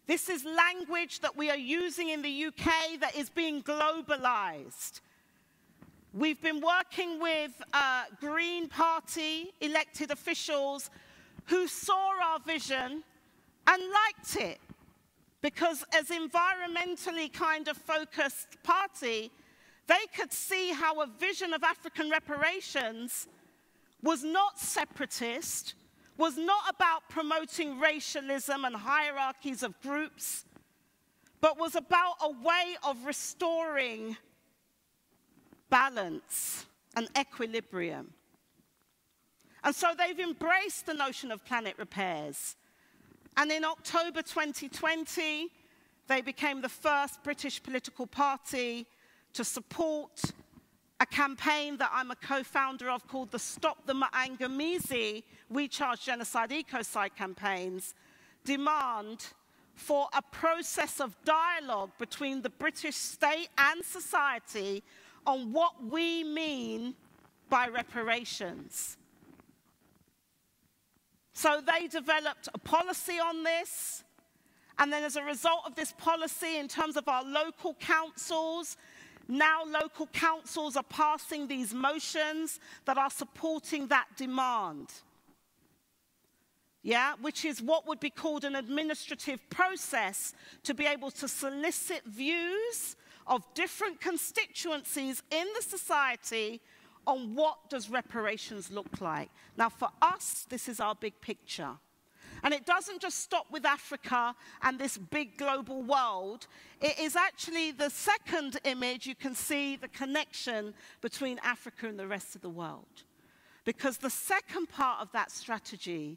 This is language that we are using in the UK that is being globalized. We've been working with Green Party elected officials who saw our vision and liked it, because as environmentally kind of focused party, they could see how a vision of African reparations was not separatist, was not about promoting racialism and hierarchies of groups, but was about a way of restoring balance and equilibrium. And so they've embraced the notion of planet repairs. And in October 2020, they became the first British political party to support a campaign that I'm a co-founder of called the Stop The Maangamizi We Charge Genocide Ecocide campaigns, demand for a process of dialogue between the British state and society on what we mean by reparations. So they developed a policy on this, and then as a result of this policy, in terms of our local councils, Now local councils are passing these motions that are supporting that demand. Yeah, which is what would be called an administrative process to be able to solicit views of different constituencies in the society on what does reparations look like. Now for us, this is our big picture. And it doesn't just stop with Africa and this big global world. It is actually the second image. You can see the connection between Africa and the rest of the world. Because the second part of that strategy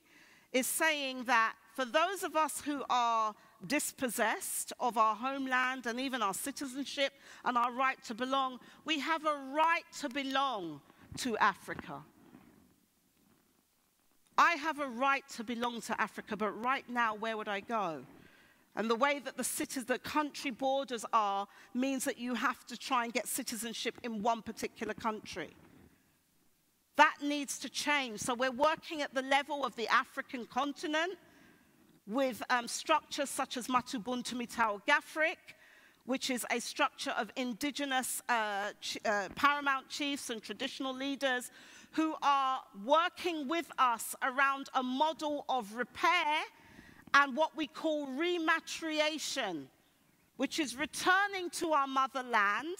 is saying that for those of us who are dispossessed of our homeland and even our citizenship and our right to belong, we have a right to belong to Africa. I have a right to belong to Africa, but right now, where would I go? And the way that the country borders are means that you have to try and get citizenship in one particular country. That needs to change. So we're working at the level of the African continent with structures such as Matubuntu Mitau Gafrik, which is a structure of indigenous paramount chiefs and traditional leaders who are working with us around a model of repair and what we call rematriation, which is returning to our motherland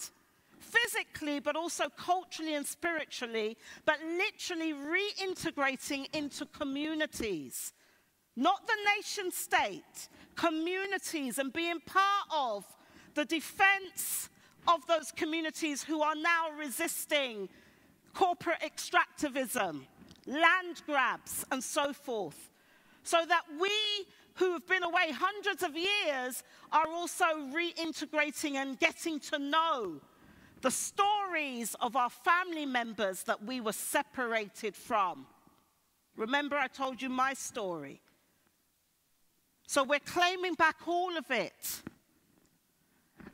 physically, but also culturally and spiritually, but literally reintegrating into communities. Not the nation state, communities, and being part of the defense of those communities who are now resisting corporate extractivism, land grabs, and so forth. So that we who have been away hundreds of years are also reintegrating and getting to know the stories of our family members that we were separated from. Remember, I told you my story. So we're claiming back all of it.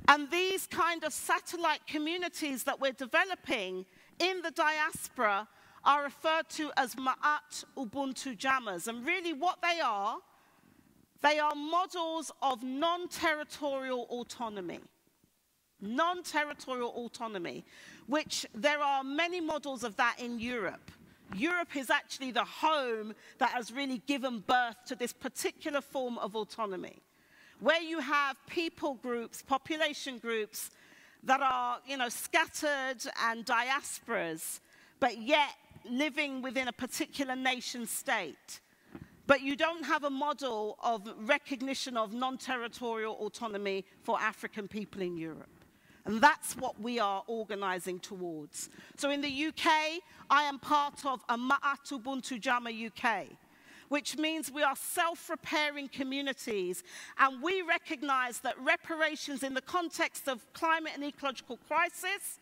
And these kind of satellite communities that we're developing in the diaspora are referred to as Ma'at Ubuntu Jammers. And really what they are models of non-territorial autonomy. Non-territorial autonomy, which there are many models of that in Europe. Europe is actually the home that has really given birth to this particular form of autonomy, where you have people groups, population groups, that are, scattered and diasporas, but yet living within a particular nation state. But you don't have a model of recognition of non-territorial autonomy for African people in Europe. And that's what we are organizing towards. So in the UK, I am part of a Ma'at Ubuntu Jama UK, which means we are self-repairing communities, and we recognize that reparations in the context of climate and ecological crisis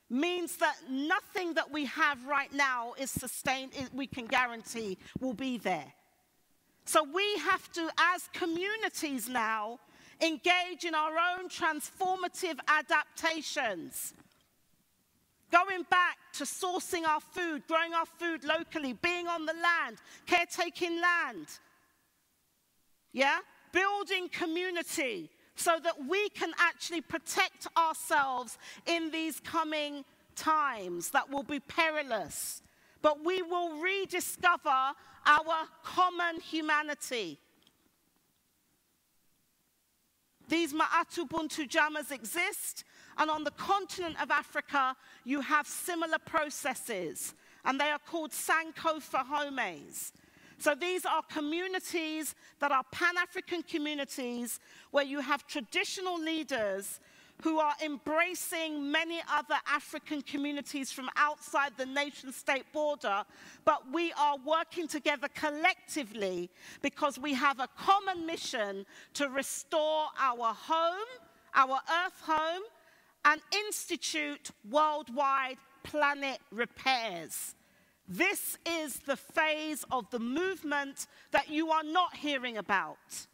means that nothing that we have right now is sustained, we can guarantee will be there. So we have to, as communities now, engage in our own transformative adaptations. Going back to sourcing our food, growing our food locally, being on the land, caretaking land. Yeah? Building community so that we can actually protect ourselves in these coming times that will be perilous. But we will rediscover our common humanity. These Ma'at Ubuntu Jammers exist, and on the continent of Africa, you have similar processes, and they are called Sankofa Homes. So these are communities that are Pan-African communities where you have traditional leaders who are embracing many other African communities from outside the nation-state border, but we are working together collectively because we have a common mission to restore our home, our earth home, and institute worldwide planet repairs. This is the phase of the movement that you are not hearing about.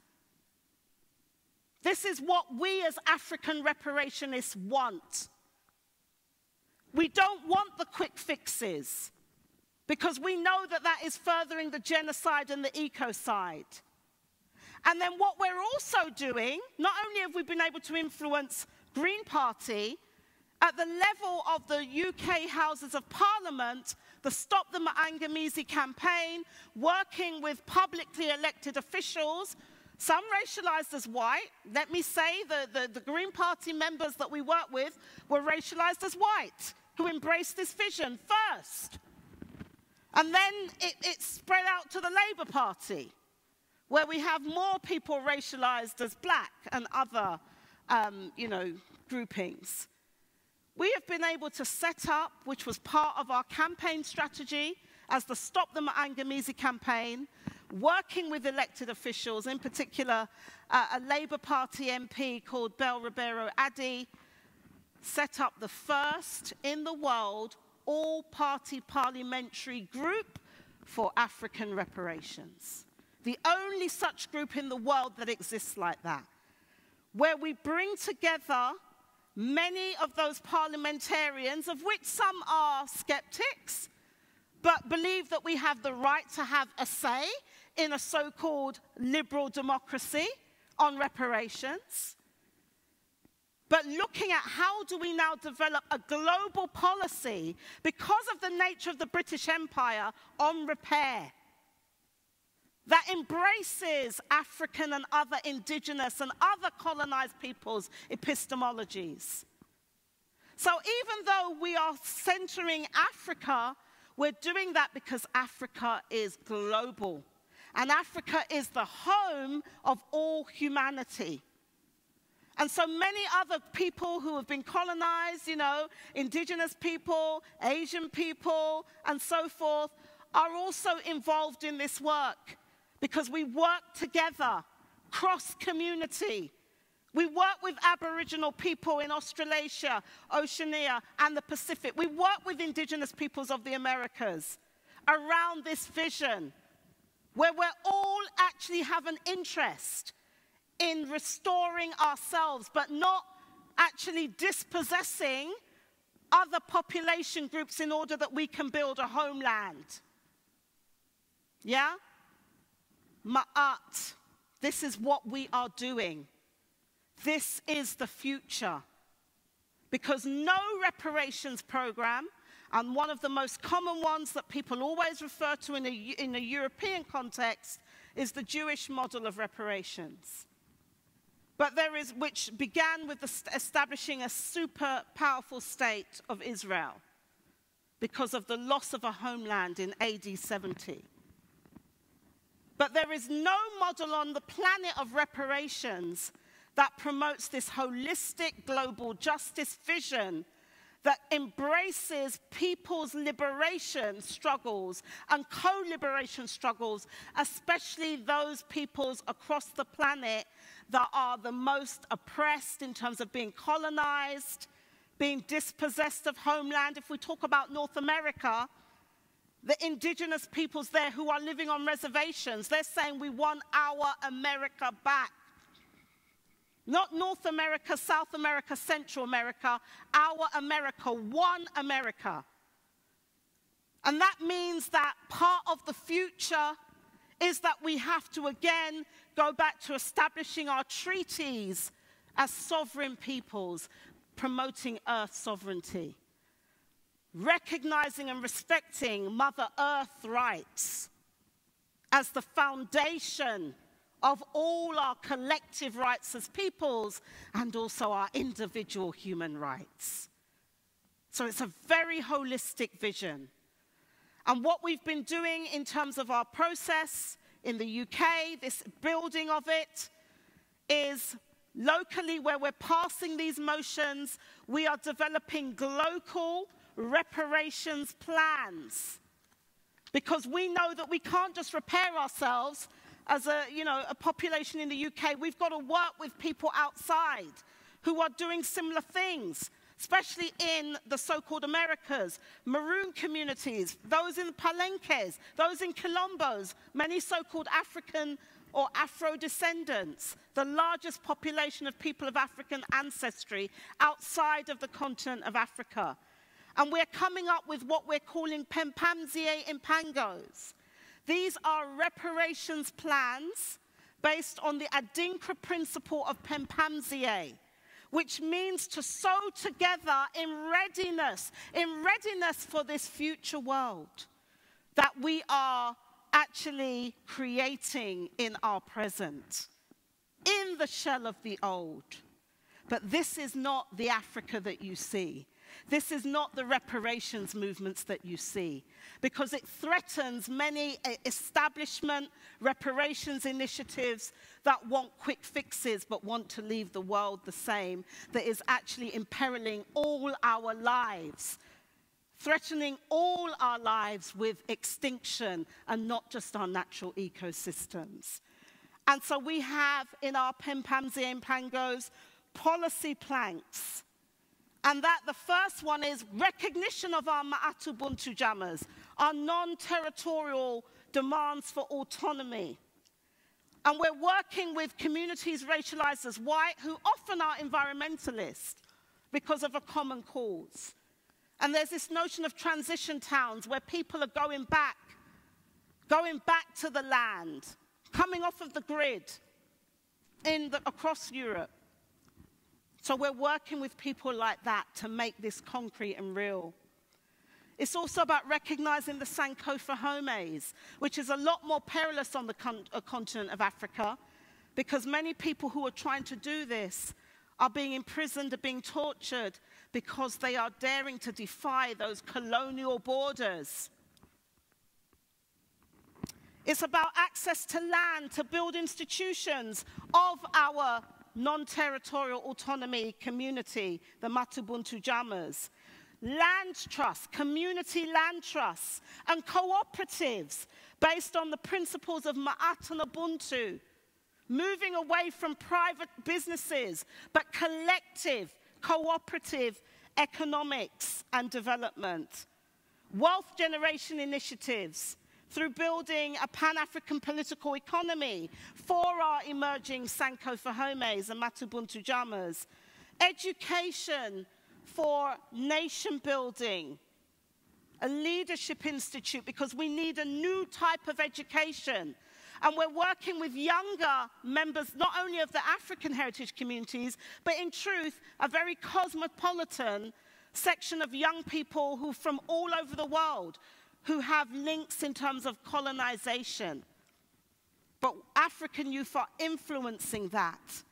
This is what we as African reparationists want. We don't want the quick fixes because we know that that is furthering the genocide and the ecocide. And then what we're also doing, not only have we been able to influence Green Party At the level of the UK Houses of Parliament, the Stop The Maangamizi Campaign, working with publicly elected officials, some racialized as white. Let me say the Green Party members that we work with were racialized as white, who embraced this vision first. And then it spread out to the Labour Party, where we have more people racialized as black and other, groupings. We have been able to set up, which was part of our campaign strategy as the Stop The Maangamizi Campaign, working with elected officials, in particular a Labour Party MP called Bel Ribeiro Addy, set up the first in the world all-party parliamentary group for African reparations. The only such group in the world that exists like that, where we bring together many of those parliamentarians, of which some are skeptics, but believe that we have the right to have a say in a so-called liberal democracy on reparations. But looking at how do we now develop a global policy because of the nature of the British Empire on repair that embraces African and other indigenous and other colonized peoples' epistemologies. So even though we are centering Africa, we're doing that because Africa is global. And Africa is the home of all humanity. And so many other people who have been colonized, indigenous people, Asian people, and so forth, are also involved in this work because we work together, cross-community. We work with Aboriginal people in Australasia, Oceania, and the Pacific. We work with indigenous peoples of the Americas around this vision, where we all actually have an interest in restoring ourselves, but not actually dispossessing other population groups in order that we can build a homeland. Yeah? Ma'at. This is what we are doing. This is the future. Because no reparations program, and one of the most common ones that people always refer to in a European context, is the Jewish model of reparations. But which began with establishing a super powerful state of Israel because of the loss of a homeland in AD 70. But there is no model on the planet of reparations that promotes this holistic global justice vision that embraces people's liberation struggles and co-liberation struggles, especially those peoples across the planet that are the most oppressed in terms of being colonized, being dispossessed of homeland. If we talk about North America, the indigenous peoples there who are living on reservations, they're saying we want our America back. Not North America, South America, Central America, our America, one America. And that means that part of the future is that we have to again go back to establishing our treaties as sovereign peoples, promoting Earth sovereignty, recognizing and respecting Mother Earth rights as the foundation of all our collective rights as peoples and also our individual human rights. So it's a very holistic vision. And what we've been doing in terms of our process in the UK, this building of it, is locally where we're passing these motions, we are developing local reparations plans. Because we know that we can't just repair ourselves as a population in the UK. We've got to work with people outside who are doing similar things, especially in the so-called Americas, maroon communities, those in Palenques, those in Quilombos, many so-called African or Afro-descendants, the largest population of people of African ancestry outside of the continent of Africa. And we're coming up with what we're calling Pempamzie Impangos. These are reparations plans based on the Adinkra principle of Pempamzie, which means to sew together in readiness for this future world that we are actually creating in our present, in the shell of the old. But this is not the Africa that you see. This is not the reparations movements that you see, because it threatens many establishment reparations initiatives that want quick fixes but want to leave the world the same, that is actually imperiling all our lives, threatening all our lives with extinction and not just our natural ecosystems. And so we have in our Pan-Afrikan Reparations policy planks. And that the first one is recognition of our Ma'atu Buntu Jammers, our non-territorial demands for autonomy. And we're working with communities racialized as white who often are environmentalists because of a common cause. And there's this notion of transition towns where people are going back to the land, coming off of the grid across Europe. So we're working with people like that to make this concrete and real. It's also about recognizing the Sankofa homes, which is a lot more perilous on the continent of Africa, because many people who are trying to do this are being imprisoned, are being tortured, because they are daring to defy those colonial borders. It's about access to land, to build institutions of our non-territorial autonomy community, the Matubuntu Jammers. Land trusts, community land trusts, and cooperatives based on the principles of Ma'at and Ubuntu, moving away from private businesses, but collective, cooperative economics and development. Wealth generation initiatives, through building a Pan-African political economy for our emerging Sankofa homes and Matubuntu Jammers. Education for nation building, a leadership institute, because we need a new type of education. And we're working with younger members, not only of the African heritage communities, but in truth, a very cosmopolitan section of young people who from all over the world, who have links in terms of colonization. But African youth are influencing that.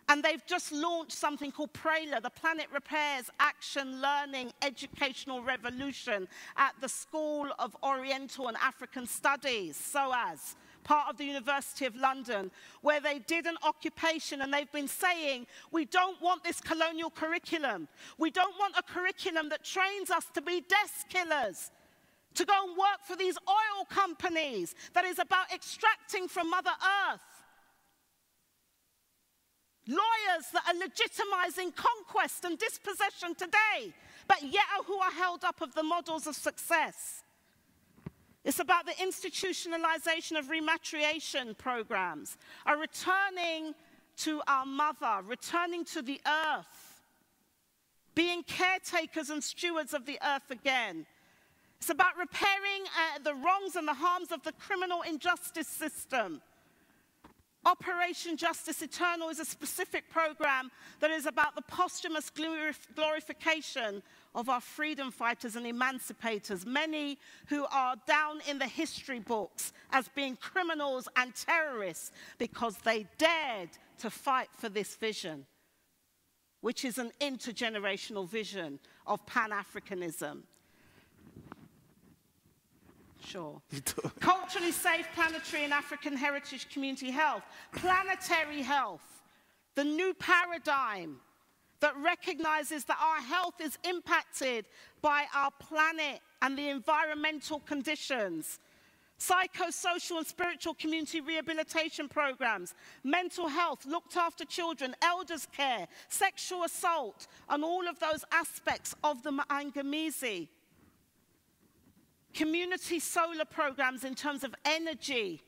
And they've just launched something called PRALA, the Planet Repairs Action Learning Educational Revolution, at the School of Oriental and African Studies, SOAS, part of the University of London, where they did an occupation and they've been saying, we don't want this colonial curriculum. We don't want a curriculum that trains us to be desk killers, to go and work for these oil companies, that is about extracting from Mother Earth. Lawyers that are legitimizing conquest and dispossession today, but yet who are held up of the models of success. It's about the institutionalization of rematriation programs, a returning to our mother, returning to the earth, being caretakers and stewards of the earth again. It's about repairing the wrongs and the harms of the criminal injustice system. Operation Justice Eternal is a specific program that is about the posthumous glorification of our freedom fighters and emancipators, many who are down in the history books as being criminals and terrorists because they dared to fight for this vision, which is an intergenerational vision of Pan-Africanism. Sure. Culturally safe, planetary and African heritage community health. Planetary health, the new paradigm that recognizes that our health is impacted by our planet and the environmental conditions. Psychosocial and spiritual community rehabilitation programs, mental health, looked after children, elders care, sexual assault, and all of those aspects of the Maangamizi. Community solar programs in terms of energy,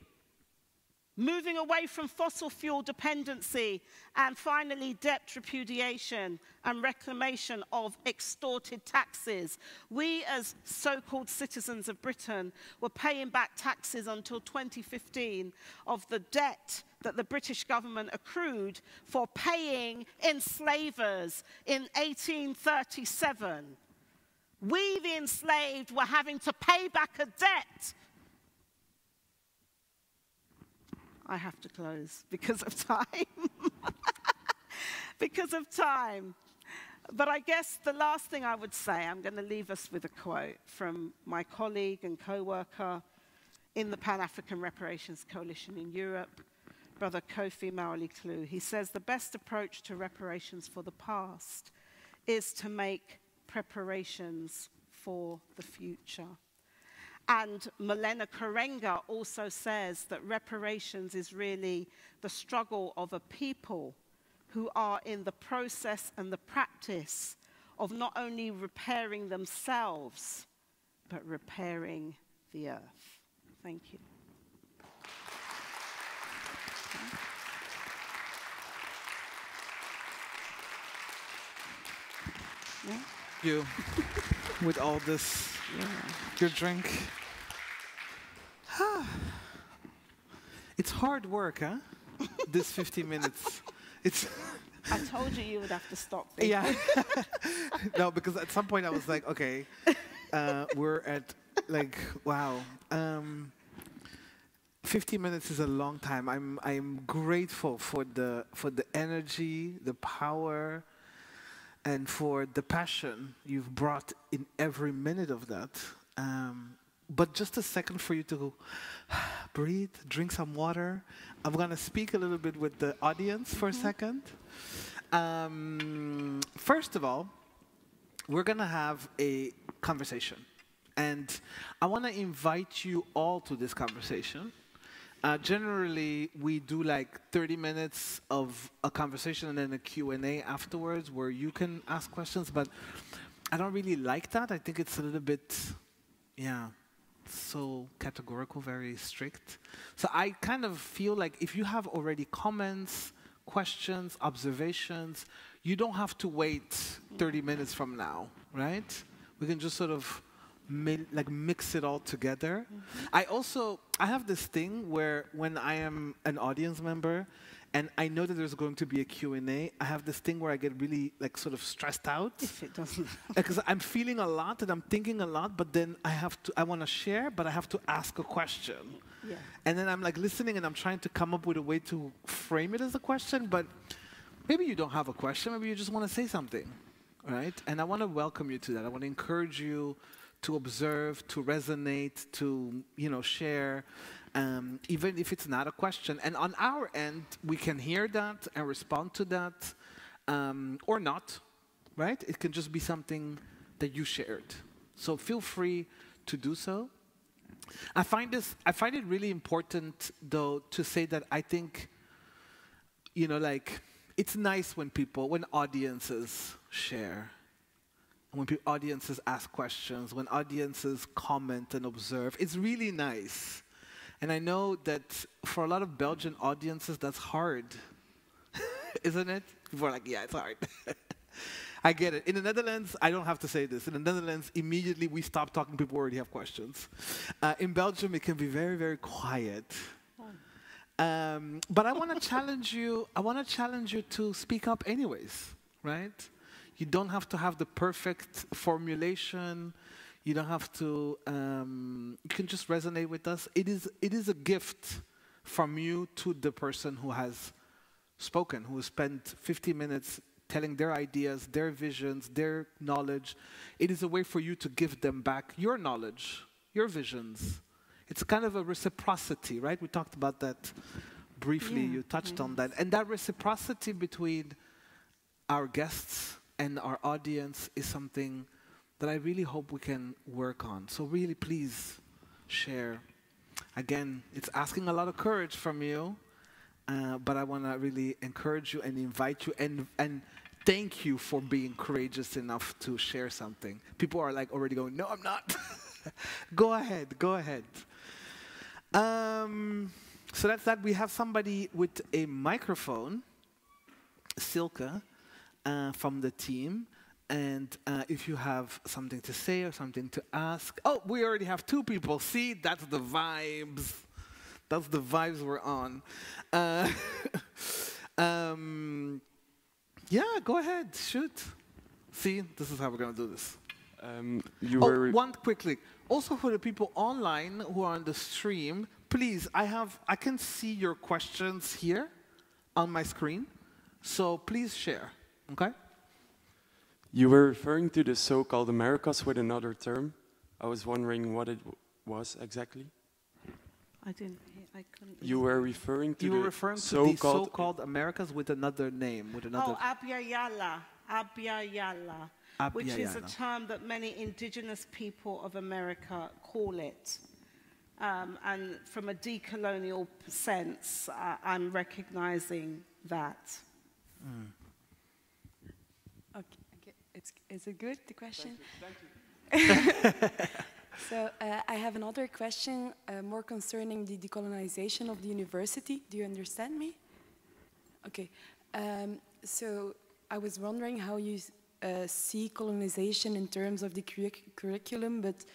moving away from fossil fuel dependency, and finally debt repudiation and reclamation of extorted taxes. We as so-called citizens of Britain were paying back taxes until 2015 of the debt that the British government accrued for paying enslavers in 1837. We, the enslaved, were having to pay back a debt. I have to close because of time. Because of time. But I guess the last thing I would say, I'm going to leave us with a quote from my colleague and co-worker in the Pan-Afrikan Reparations Coalition in Europe, Brother Kofi Mawali-Klou. He says, the best approach to reparations for the past is to make preparations for the future. And Malena Karenga also says that reparations is really the struggle of a people who are in the process and the practice of not only repairing themselves, but repairing the earth. Thank you. Yeah. You, with all this, your drink. It's hard work, huh? This 50 minutes. It's. I told you would have to stop. Yeah. No, because at some point I was like, okay, we're at like, wow. 50 minutes is a long time. I'm grateful for the energy, the power, and for the passion you've brought in every minute of that. But just a second for you to breathe, drink some water. I'm going to speak a little bit with the audience for a second. First of all, we're going to have a conversation. And I want to invite you all to this conversation. Generally, we do like 30 minutes of a conversation and then a Q&A afterwards where you can ask questions, but I don't really like that. I think it's a little bit, so categorical, very strict. So I kind of feel like if you have already comments, questions, observations, you don't have to wait 30 minutes from now, right? We can just sort of mix it all together. I have this thing where when I am an audience member and I know that there's going to be a Q&A, I have this thing where I get really sort of stressed out. If it doesn't. Because I'm feeling a lot and I'm thinking a lot, but then I want to share, but I have to ask a question. Yeah. And then I'm listening and I'm trying to come up with a way to frame it as a question, but maybe you don't have a question, maybe you just want to say something, right? And I want to welcome you to that. I want to encourage you to observe, to resonate, to share, even if it's not a question. And on our end, we can hear that and respond to that, or not, right? It can just be something that you shared. So feel free to do so. I find it really important, though, to say that I think, it's nice when audiences share. When audiences ask questions, when audiences comment and observe, it's really nice. And I know that for a lot of Belgian audiences, that's hard, isn't it? People are like, yeah, it's hard. I get it. In the Netherlands, I don't have to say this. In the Netherlands, immediately we stop talking, people already have questions. In Belgium, it can be very, very quiet. But I want to challenge you. I want to challenge you to speak up anyways, right? You don't have to have the perfect formulation. You don't have to, you can just resonate with us. It is a gift from you to the person who has spoken, who has spent 50 minutes telling their ideas, their visions, their knowledge. It is a way for you to give them back your knowledge, your visions. It's kind of a reciprocity, right? We talked about that briefly. Yeah, you touched on that. And that reciprocity between our guests and our audience is something that I really hope we can work on. So really, please share. Again, it's asking a lot of courage from you, but I want to really encourage you and invite you and thank you for being courageous enough to share something. People are already going, no, I'm not. Go ahead, go ahead. So that's that. We have somebody with a microphone, Silke, from the team. And if you have something to say or something to ask. Oh, we already have 2 people. See, that's the vibes. That's the vibes we're on. Yeah, go ahead, shoot. See, this is how we're going to do this. One quickly. Also for the people online who are on the stream, please, I can see your questions here on my screen. So please share, okay? You were referring to the so-called Americas with another term. I was wondering what it was exactly. I didn't hear, I couldn't. You were referring to the so-called Americas with another name, with another. Oh, Abya-Yala, which is a term that many indigenous people of America call it. And from a decolonial sense, I'm recognizing that. Okay. Is it good, the question? Thank you. So I have another question more concerning the decolonization of the university. Do you understand me? Okay. So I was wondering how you see colonization in terms of the curriculum, but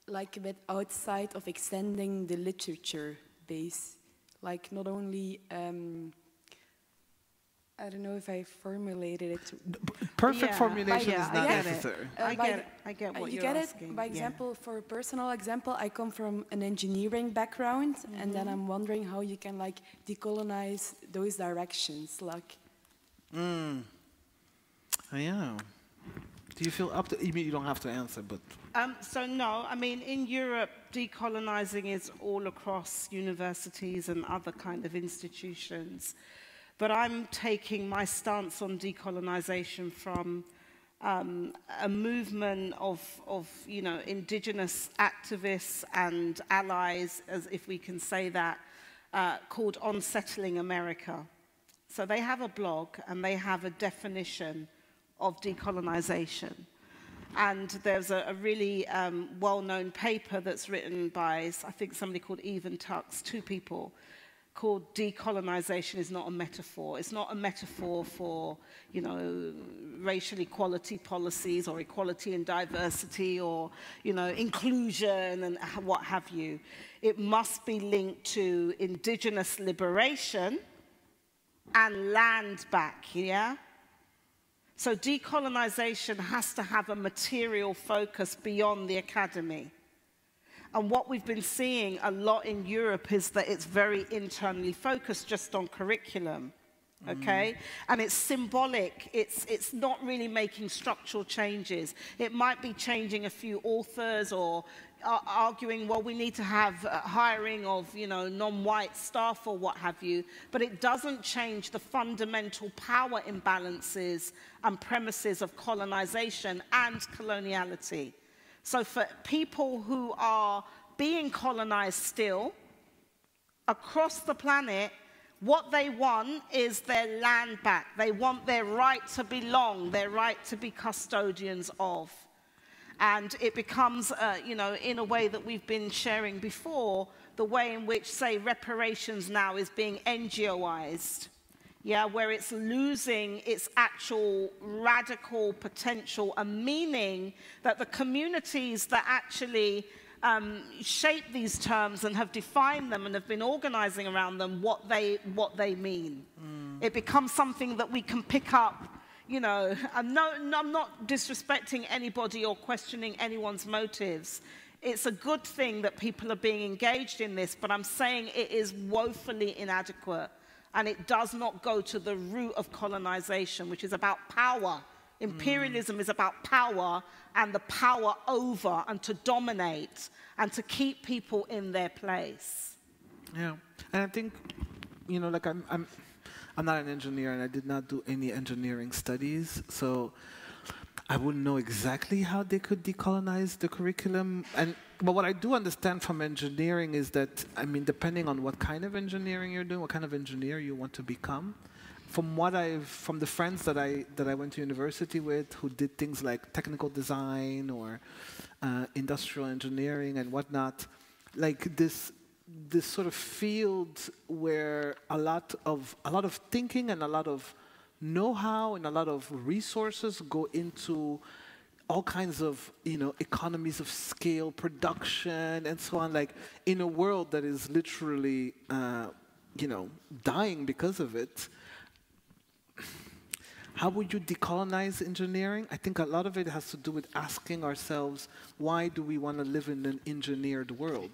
like a bit outside of extending the literature base. Like not only, I don't know if I formulated it. Perfect formulation is not necessary. I get what you're asking. By example, for a personal example, I come from an engineering background, and then I'm wondering how you can like decolonize those directions, like. Yeah. Do you feel up to? You mean you don't have to answer, but. So no, I mean in Europe, decolonizing is all across universities and other kind of institutions. But I'm taking my stance on decolonization from a movement of indigenous activists and allies, as if we can say that, called Unsettling America. So they have a blog and they have a definition of decolonization. And there's a really well-known paper that's written by, I think, somebody called Even Tux, 2 people, called Decolonization is Not a Metaphor. It's not a metaphor for, racial equality policies or equality and diversity or, inclusion and what have you. It must be linked to indigenous liberation and land back, yeah? So decolonization has to have a material focus beyond the academy. And what we've been seeing a lot in Europe is that it's very internally focused just on curriculum, okay? And it's symbolic. It's not really making structural changes. It might be changing a few authors or arguing, well, we need to have hiring of, non-white staff or what have you, but it doesn't change the fundamental power imbalances and premises of colonization and coloniality. So for people who are being colonized still across the planet, what they want is their land back. They want their right to belong, their right to be custodians of. And it becomes, in a way that we've been sharing before, the way in which, say, reparations now is being NGOized. Yeah, where it's losing its actual radical potential and meaning that the communities that actually shape these terms and have defined them and have been organizing around them, what they mean. It becomes something that we can pick up, I'm not disrespecting anybody or questioning anyone's motives. It's a good thing that people are being engaged in this, but I'm saying it is woefully inadequate. And it does not go to the root of colonization, which is about power. Imperialism is about power and the power over and to dominate and to keep people in their place. Yeah, and I think, like I'm not an engineer and I did not do any engineering studies, so I wouldn't know exactly how they could decolonize the curriculum. But what I do understand from engineering is that, depending on what kind of engineering you're doing, what kind of engineer you want to become, from the friends that I went to university with who did things like technical design or industrial engineering and whatnot, like this this sort of field where a lot of thinking and a lot of know-how and a lot of resources go into all kinds of, economies of scale, production, and so on, like in a world that is literally, dying because of it. How would you decolonize engineering? I think a lot of it has to do with asking ourselves, why do we want to live in an engineered world?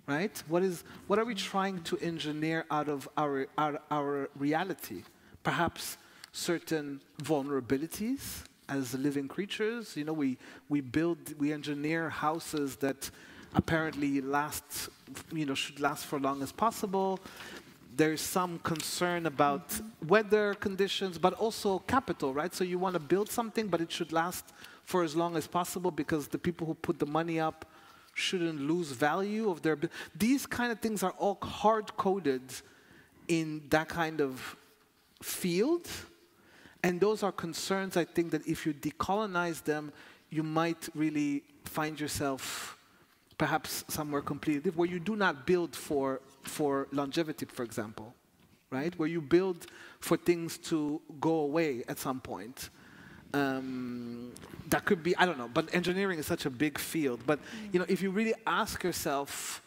Right? What are we trying to engineer out of our reality? Perhaps certain vulnerabilities as living creatures. We engineer houses that apparently should last for as long as possible. There's some concern about weather conditions, but also capital, right? So you want to build something, but it should last for as long as possible because the people who put the money up shouldn't lose value of their... These kind of things are all hard-coded in that kind of field. And those are concerns, I think, that if you decolonize them, you might really find yourself perhaps somewhere completely different, where you do not build for longevity, for example, right? Where you build for things to go away at some point. That could be, I don't know, but engineering is such a big field. But, if you really ask yourself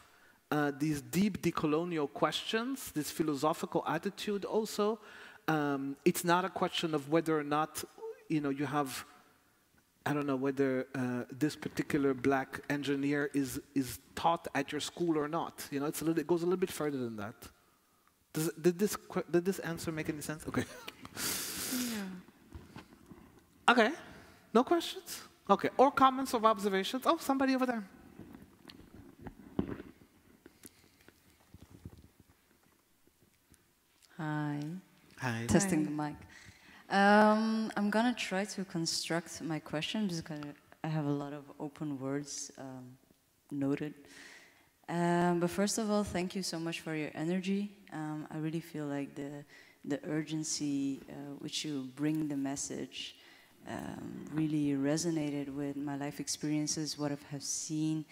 these deep decolonial questions, this philosophical attitude also, it's not a question of whether or not, you have, I don't know, whether this particular black engineer is taught at your school or not. It goes a little bit further than that. Did this answer make any sense? Okay. Yeah. Okay. No questions? Okay. Or comments or observations? Oh, somebody over there. Hi. Hi. Testing the mic. I'm gonna try to construct my question because I have a lot of open words noted. But first of all, thank you so much for your energy. I really feel like the urgency which you bring the message really resonated with my life experiences, what I have seen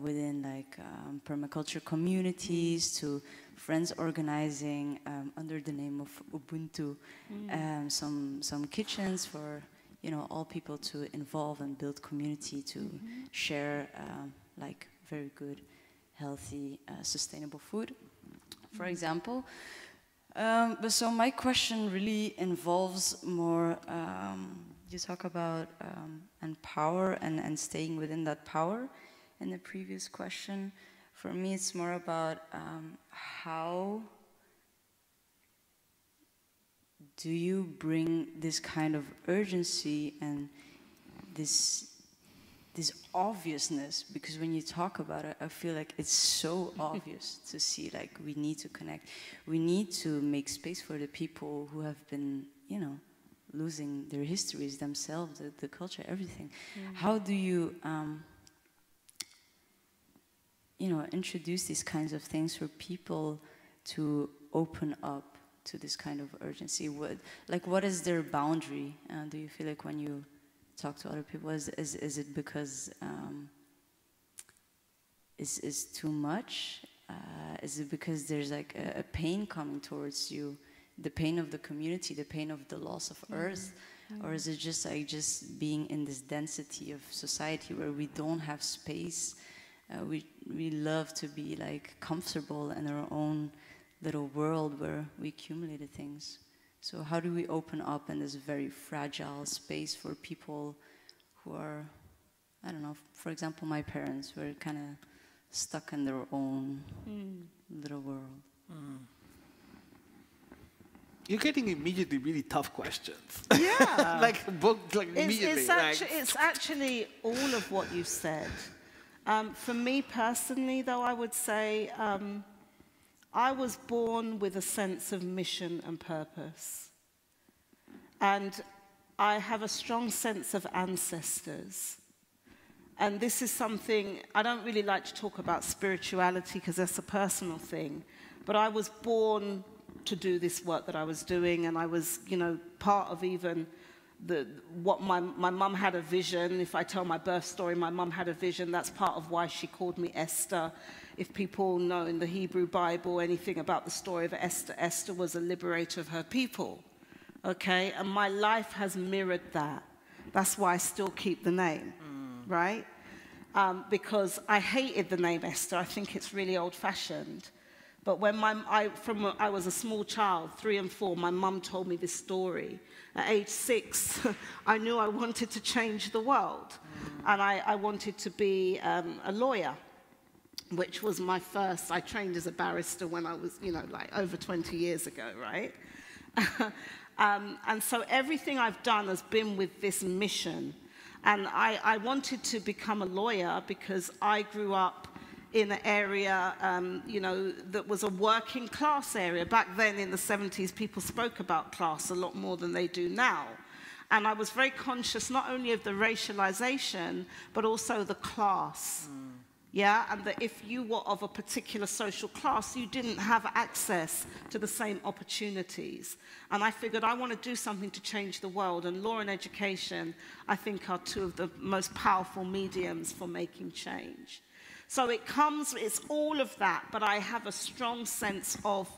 within like permaculture communities, to friends organizing under the name of Ubuntu, some kitchens for all people to involve and build community to share like very good, healthy, sustainable food, for example. But so my question really involves more, you talk about and power and staying within that power. In the previous question, for me it's more about how do you bring this kind of urgency and this obviousness, because when you talk about it, I feel like it's so obvious to see, like, we need to connect. We need to make space for the people who have been, losing their histories themselves, the culture, everything. How do you, introduce these kinds of things for people to open up to this kind of urgency? What is their boundary? Do you feel like when you talk to other people, is it because is too much? Is it because there's like a pain coming towards you, the pain of the community, the pain of the loss of Earth? Or is it just like just being in this density of society where we don't have space? We love to be like comfortable in our own little world where we accumulated things. So how do we open up in this very fragile space for people who are, I don't know, for example, my parents were kind of stuck in their own little world. You're getting immediately really tough questions. Yeah. Immediately. It's actually all of what you said. For me personally, though, I would say I was born with a sense of mission and purpose. And I have a strong sense of ancestors. And this is something, I don't really like to talk about spirituality because that's a personal thing, but I was born to do this work that I was doing, and I was, part of even what my mum had a vision. If I tell my birth story, my mum had a vision. That's part of why she called me Esther. If people know in the Hebrew Bible anything about the story of Esther, Esther was a liberator of her people. Okay, and my life has mirrored that. That's why I still keep the name, right? Because I hated the name Esther. I think it's really old-fashioned. But when I was a small child, 3 and 4, my mum told me this story. At age 6, I knew I wanted to change the world. And I wanted to be a lawyer, which was my first. I trained as a barrister when I was, like over 20 years ago, right? And so everything I've done has been with this mission. And I wanted to become a lawyer because I grew up in an area, that was a working class area. Back then in the 70s, people spoke about class a lot more than they do now. And I was very conscious not only of the racialization, but also the class. Yeah, and that if you were of a particular social class, you didn't have access to the same opportunities. And I figured I want to do something to change the world, and law and education, I think, are 2 of the most powerful mediums for making change. So it's all of that, but I have a strong sense of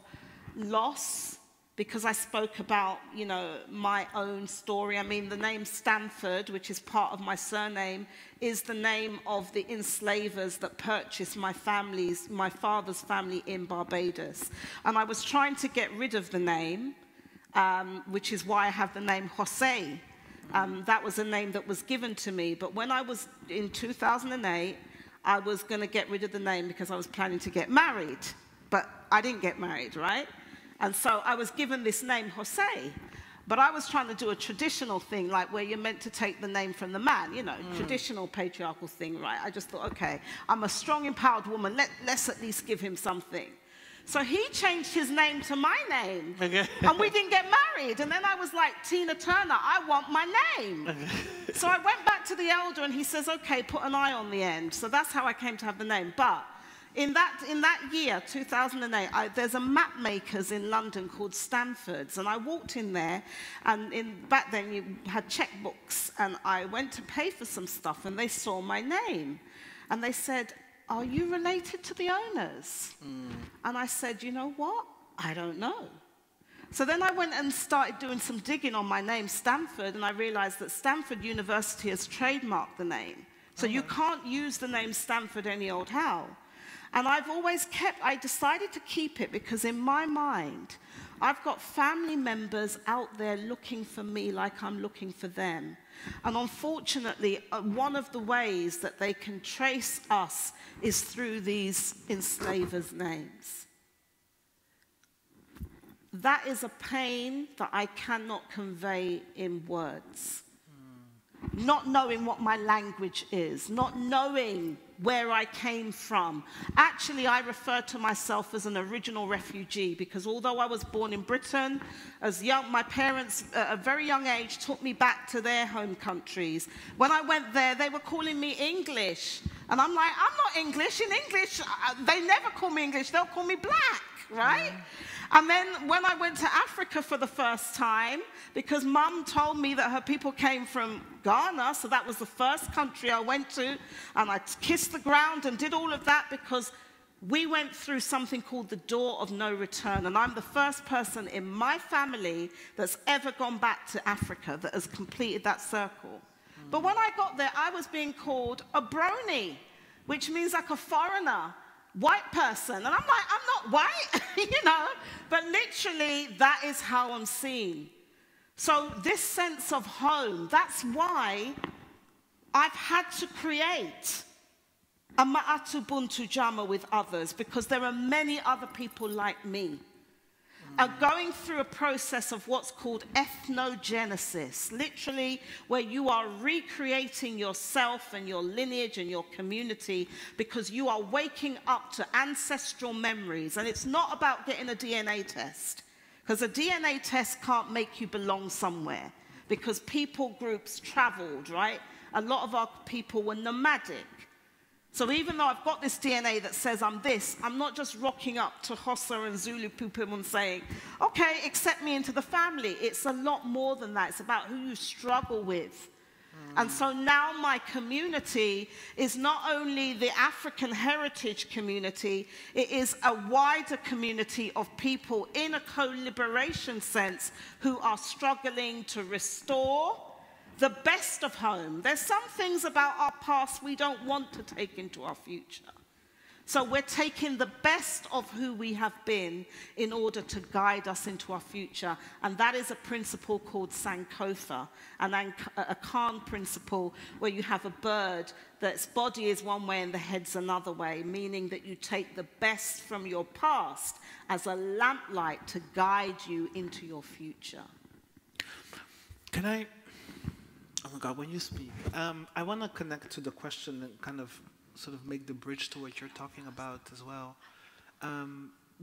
loss, because I spoke about, my own story. I mean, the name Stanford, which is part of my surname, is the name of the enslavers that purchased my father's family in Barbados. And I was trying to get rid of the name, which is why I have the name Xosei. That was a name that was given to me. But when I was in 2008, I was going to get rid of the name because I was planning to get married. But I didn't get married, right? And so I was given this name, Xosei. But I was trying to do a traditional thing, like where you're meant to take the name from the man, traditional patriarchal thing, right? I just thought, okay, I'm a strong, empowered woman. Let's at least give him something. So he changed his name to my name. Okay. And we didn't get married. And then I was like, Tina Turner, I want my name. Okay. So I went back to the elder and he says, okay, put an I on the end. So that's how I came to have the name. But in that year, 2008, there's a map makers in London called Stanford's, and I walked in there, and back then you had checkbooks, and I went to pay for some stuff, and they saw my name, and they said, are you related to the owners? And I said, you know what? I don't know. So then I went and started doing some digging on my name, Stanford, and I realized that Stanford University has trademarked the name. So you can't use the name Stanford any old how. And I decided to keep it because in my mind, I've got family members out there looking for me like I'm looking for them. And unfortunately, one of the ways that they can trace us is through these enslavers' names. That is a pain that I cannot convey in words. Not knowing what my language is, not knowing where I came from. Actually, I refer to myself as an original refugee because although I was born in Britain, my parents at a very young age took me back to their home countries. When I went there, they were calling me English. And I'm like, I'm not English. In English, they never call me English. They'll call me black, right? And then when I went to Africa for the first time, because Mum told me that her people came from Ghana, so that was the first country I went to, and I kissed the ground and did all of that because we went through something called the door of no return, and I'm the first person in my family that's ever gone back to Africa that has completed that circle. But when I got there, I was being called a brony, which means like a foreigner. White person, and I'm like, I'm not white, but literally that is how I'm seen. So this sense of home, that's why I've had to create a ma'atu buntu jama with others, because there are many other people like me. Going through a process of what's called ethnogenesis, literally where you are recreating yourself and your lineage and your community because you are waking up to ancestral memories. And it's not about getting a DNA test, because a DNA test can't make you belong somewhere, because people groups traveled, right? A lot of our people were nomadic. So even though I've got this DNA that says I'm this, I'm not just rocking up to Xhosa and Zulu people and saying, okay, accept me into the family. It's a lot more than that. It's about who you struggle with. And so now my community is not only the African heritage community, it is a wider community of people in a co-liberation sense who are struggling to restore the best of home. There's some things about our past we don't want to take into our future. So we're taking the best of who we have been in order to guide us into our future. And that is a principle called Sankofa, a Khan principle where you have a bird that's body is one way and the head's another way, meaning that you take the best from your past as a lamplight to guide you into your future. Can I, oh my God, when you speak, I want to connect to the question and kind of sort of make the bridge to what you're talking about as well.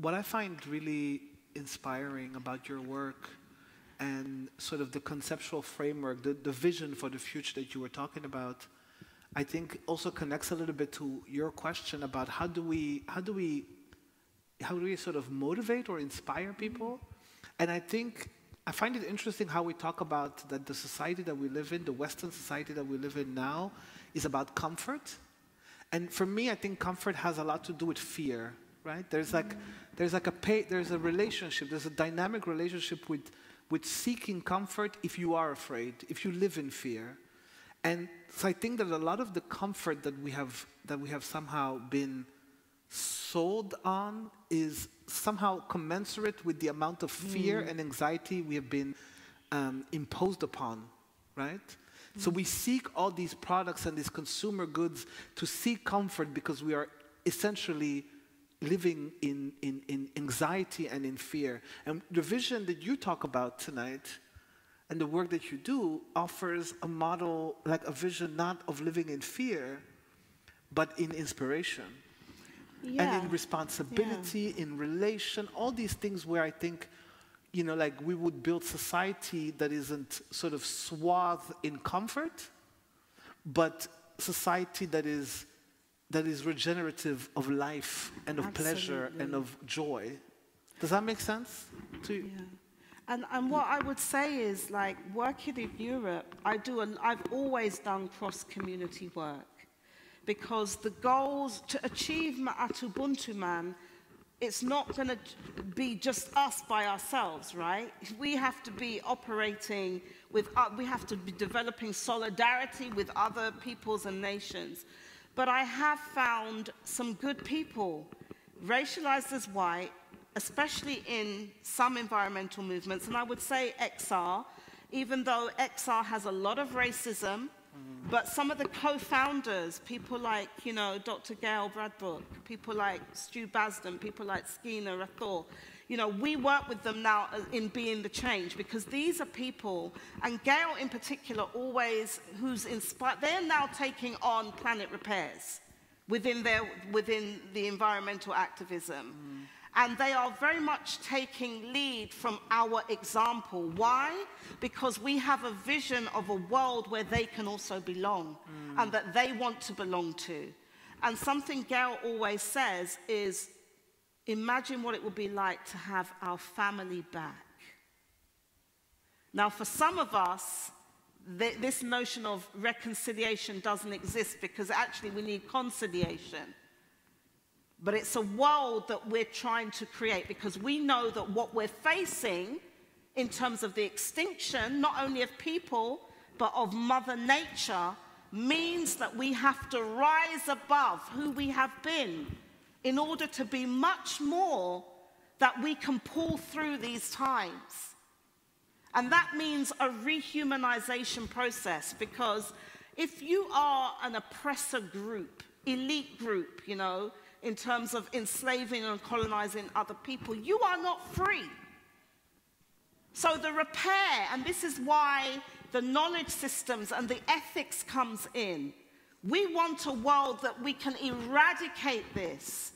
What I find really inspiring about your work and sort of the conceptual framework, the vision for the future that you were talking about, I think also connects a little bit to your question about how do we sort of motivate or inspire people? And I find it interesting how we talk about that the society that we live in, the Western society that we live in now, is about comfort. And for me, I think comfort has a lot to do with fear, right? There's a relationship, there's a dynamic relationship with seeking comfort if you are afraid, if you live in fear. And so I think that a lot of the comfort that we have somehow been sold on is somehow commensurate with the amount of fear and anxiety we have been imposed upon, right? So we seek all these products and these consumer goods to seek comfort because we are essentially living in anxiety and in fear. And the vision that you talk about tonight and the work that you do offers a model, like a vision not of living in fear, but in inspiration. Yeah. And in responsibility, in relation, all these things where I think, you know, like we would build society that isn't sort of swathed in comfort, but society that is regenerative of life and of pleasure and of joy. Does that make sense to you? Yeah. And what I would say is, like, working in Europe, I've always done cross-community work because the goals to achieve Ma'atu Ubuntu Man, it's not going to be just us by ourselves, right? We have to be operating with, we have to be developing solidarity with other peoples and nations. But I have found some good people, racialized as white, especially in some environmental movements. And I would say XR, even though XR has a lot of racism, but some of the co-founders, people like, you know, Dr. Gail Bradbrook, people like Stu Basden, people like Skeena Rathor, you know, we work with them now in being the change because these are people, and Gail in particular always, who's inspired, they're now taking on planet repairs within the environmental activism. And they are very much taking lead from our example. Why? Because we have a vision of a world where they can also belong and that they want to belong to. And something Gail always says is, imagine what it would be like to have our family back. Now, for some of us, this notion of reconciliation doesn't exist because actually we need conciliation. But it's a world that we're trying to create because we know that what we're facing in terms of the extinction, not only of people, but of Mother Nature, means that we have to rise above who we have been in order to be much more that we can pull through these times. And that means a rehumanization process because if you are an oppressor group, elite group, you know, in terms of enslaving and colonizing other people, you are not free. So the repair, and this is why the knowledge systems and the ethics comes in. We want a world that we can eradicate this.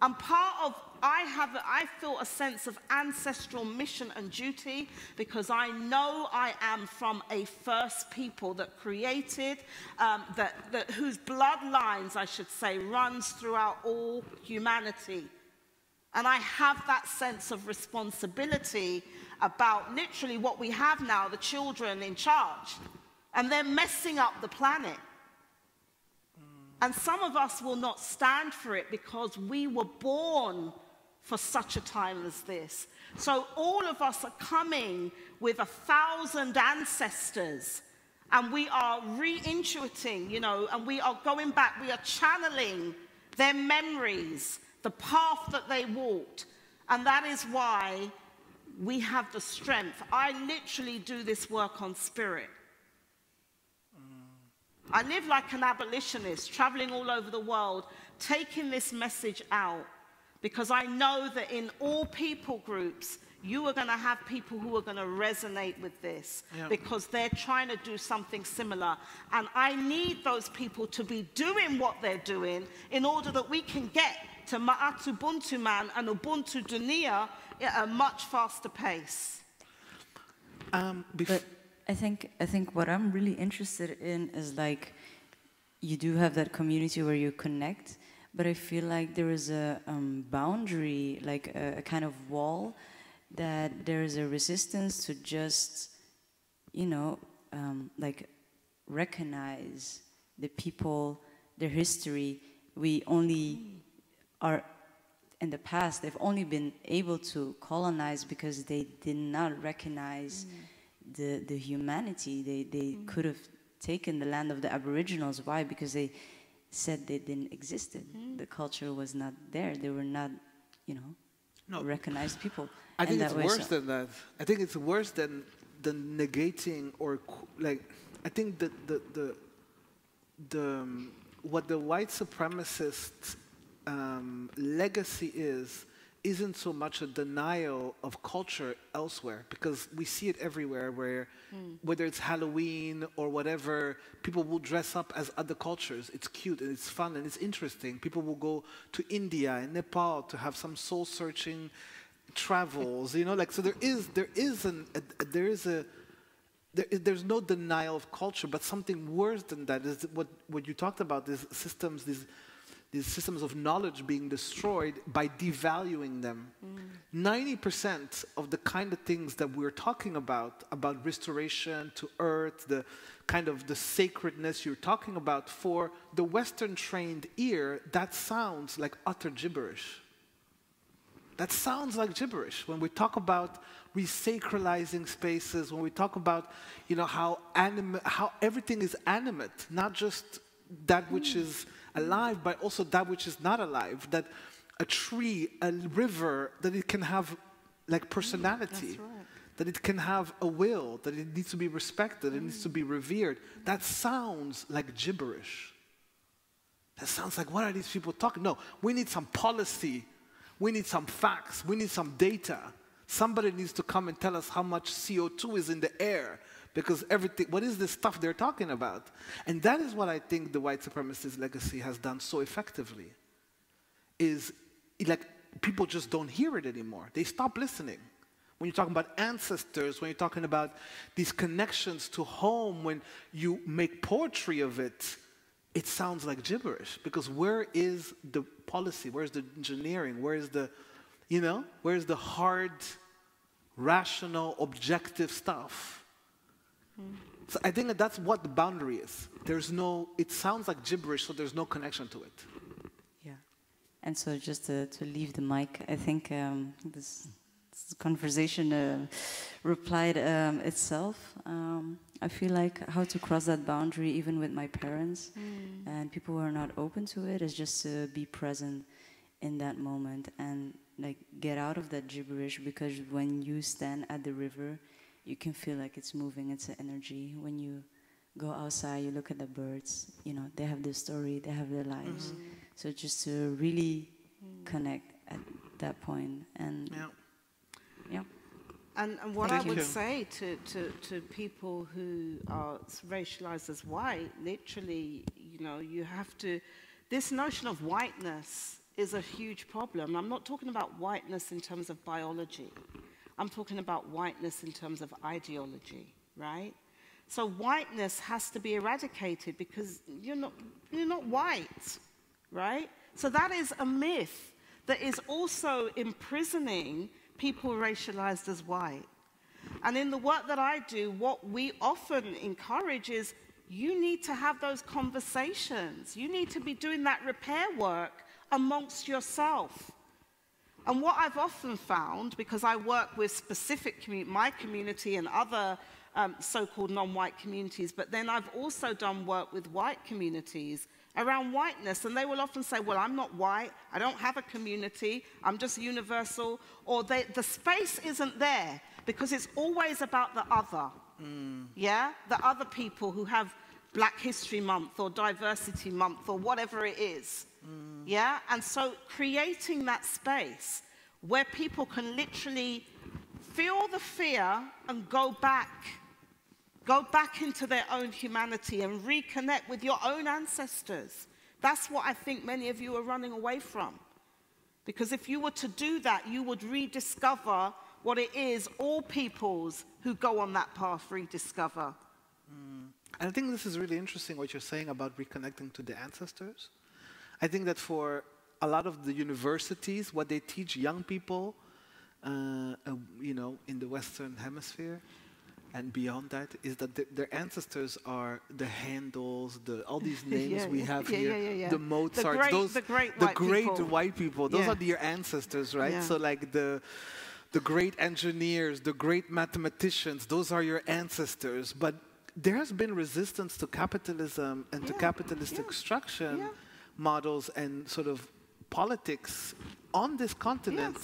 And part of I feel a sense of ancestral mission and duty because I know I am from a first people that created, whose bloodlines, I should say, runs throughout all humanity. And I have that sense of responsibility about literally what we have now, the children in charge. And they're messing up the planet. And some of us will not stand for it because we were born for such a time as this. So all of us are coming with 1,000 ancestors, and we are reintuiting, you know, and we are going back, we are channeling their memories, the path that they walked. And that is why we have the strength. I literally do this work on spirit. I live like an abolitionist, traveling all over the world, taking this message out, because I know that in all people groups, you are going to have people who are going to resonate with this, because they're trying to do something similar. And I need those people to be doing what they're doing in order that we can get to Ma'atu Buntu Man and Ubuntu Dunia at a much faster pace. But I think what I'm really interested in is, like, you do have that community where you connect, but I feel like there is a boundary, like a kind of wall, that there is a resistance to just, you know, like recognize the people, their history. We only are, in the past, they've only been able to colonize because they did not recognize the humanity. They could have taken the land of the Aboriginals. Why? Because they said they didn't exist. The culture was not there. They were not, you know, recognized people. I think it's worse than that. I think it's worse than negating or, like, I think that what the white supremacist legacy isn't so much a denial of culture elsewhere, because we see it everywhere, where whether it's Halloween or whatever, people will dress up as other cultures. It's cute and it's fun and it's interesting. People will go to India and Nepal to have some soul-searching travels, you know, like, so there's no denial of culture, but something worse than that is what you talked about, these systems of knowledge being destroyed by devaluing them. 90% of the kind of things that we're talking about restoration to earth, the kind of the sacredness you're talking about, for the Western trained ear, that sounds like utter gibberish. That sounds like gibberish. When we talk about resacralizing spaces, when we talk about, you know, how everything is animate, not just that which is alive, but also that which is not alive, that a tree, a river, that it can have, like, personality, that it can have a will, that it needs to be respected, it needs to be revered. That sounds like gibberish. That sounds like, what are these people talking? No, we need some policy. We need some facts. We need some data. Somebody needs to come and tell us how much CO2 is in the air, because everything, what is this stuff they're talking about? And that is what I think the white supremacist legacy has done so effectively, is, like, people just don't hear it anymore. They stop listening. When you're talking about ancestors, when you're talking about these connections to home, when you make poetry of it, it sounds like gibberish, because where is the policy? Where's the engineering? Where's the, you know, where's the hard, rational, objective stuff? So I think that's what the boundary is. There's no, it sounds like gibberish, so there's no connection to it. Yeah. And so just to leave the mic, I think this conversation replied itself. I feel like how to cross that boundary, even with my parents and people who are not open to it, is just to be present in that moment and, like, get out of that gibberish, because when you stand at the river, you can feel like it's moving, it's an energy. When you go outside, you look at the birds, you know, they have their story, they have their lives. So just to really connect at that point. And yeah. And what I would say to people who are racialized as white, literally, you know, you have to, this notion of whiteness is a huge problem. I'm not talking about whiteness in terms of biology. I'm talking about whiteness in terms of ideology, right? So whiteness has to be eradicated because you're not white, right? So that is a myth that is also imprisoning people racialized as white. And in the work that I do, what we often encourage is you need to have those conversations. You need to be doing that repair work amongst yourself. And what I've often found, because I work with specific my community and other so-called non-white communities, but then I've also done work with white communities around whiteness, and they will often say, well, I'm not white, I don't have a community, I'm just universal, or the space isn't there, because it's always about the other, yeah? The other people who have Black History Month or Diversity Month or whatever it is, yeah? And so creating that space where people can literally feel the fear and go back into their own humanity and reconnect with your own ancestors. That's what I think many of you are running away from. Because if you were to do that, you would rediscover what it is all peoples who go on that path rediscover. And I think this is really interesting what you're saying about reconnecting to the ancestors. I think that for a lot of the universities, what they teach young people, you know, in the Western Hemisphere, and beyond that, is that their ancestors are the Handels, all these names we have here, the Mozarts, the great white people. Those are your ancestors, right? Yeah. So like the great engineers, the great mathematicians, those are your ancestors. But there has been resistance to capitalism and to capitalist extraction models and sort of politics on this continent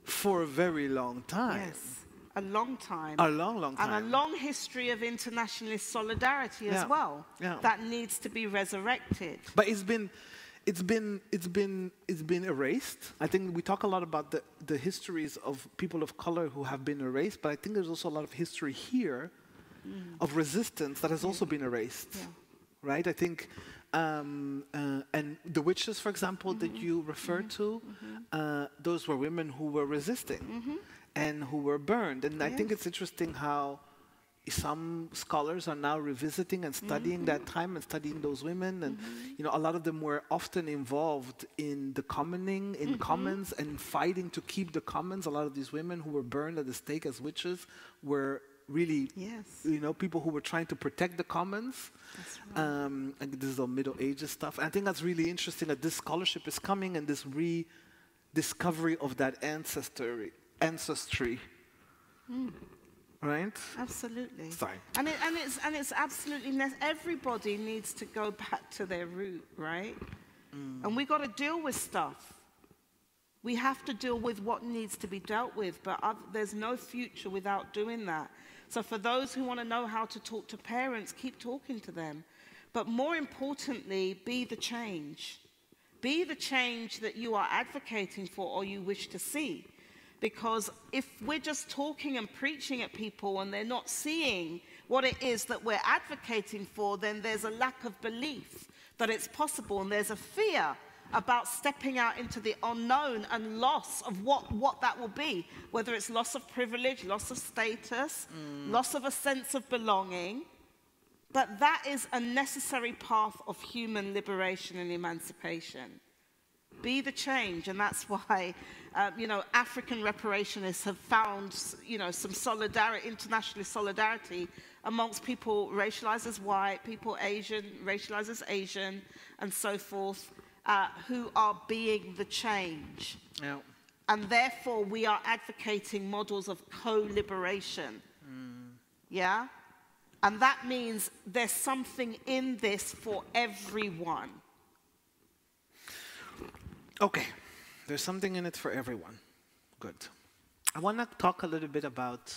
for a very long time. Yes. A long time. A long, long time. And a long history of internationalist solidarity as well. Yeah. That needs to be resurrected. But it's been erased. I think we talk a lot about the histories of people of color who have been erased, but I think there's also a lot of history here of resistance that has also been erased. Yeah. Right? I think and the witches, for example, that you referred to, those were women who were resisting. And who were burned. And I think it's interesting how some scholars are now revisiting and studying that time and studying those women. And you know, a lot of them were often involved in the commoning, in commons, and fighting to keep the commons. A lot of these women who were burned at the stake as witches were really, you know, people who were trying to protect the commons. That's right. And this is all Middle Ages stuff. And I think that's really interesting that this scholarship is coming and this rediscovery of that ancestry. Right? Absolutely. Sorry. And it's absolutely everybody needs to go back to their root, right? And we got to deal with stuff. We have to deal with what needs to be dealt with, but there's no future without doing that. So for those who want to know how to talk to parents, keep talking to them. But more importantly, be the change. Be the change that you are advocating for or you wish to see. Because if we're just talking and preaching at people and they're not seeing what it is that we're advocating for, then there's a lack of belief that it's possible, and there's a fear about stepping out into the unknown and loss of what that will be, whether it's loss of privilege, loss of status, loss of a sense of belonging. But that is a necessary path of human liberation and emancipation. Be the change, and that's why, you know, African reparationists have found, you know, some solidarity, international solidarity amongst people racialized as white, people Asian, racialized as Asian, and so forth, who are being the change. Yeah. And therefore, we are advocating models of co-liberation. Yeah? And that means there's something in this for everyone. Okay, there's something in it for everyone. Good. I want to talk a little bit about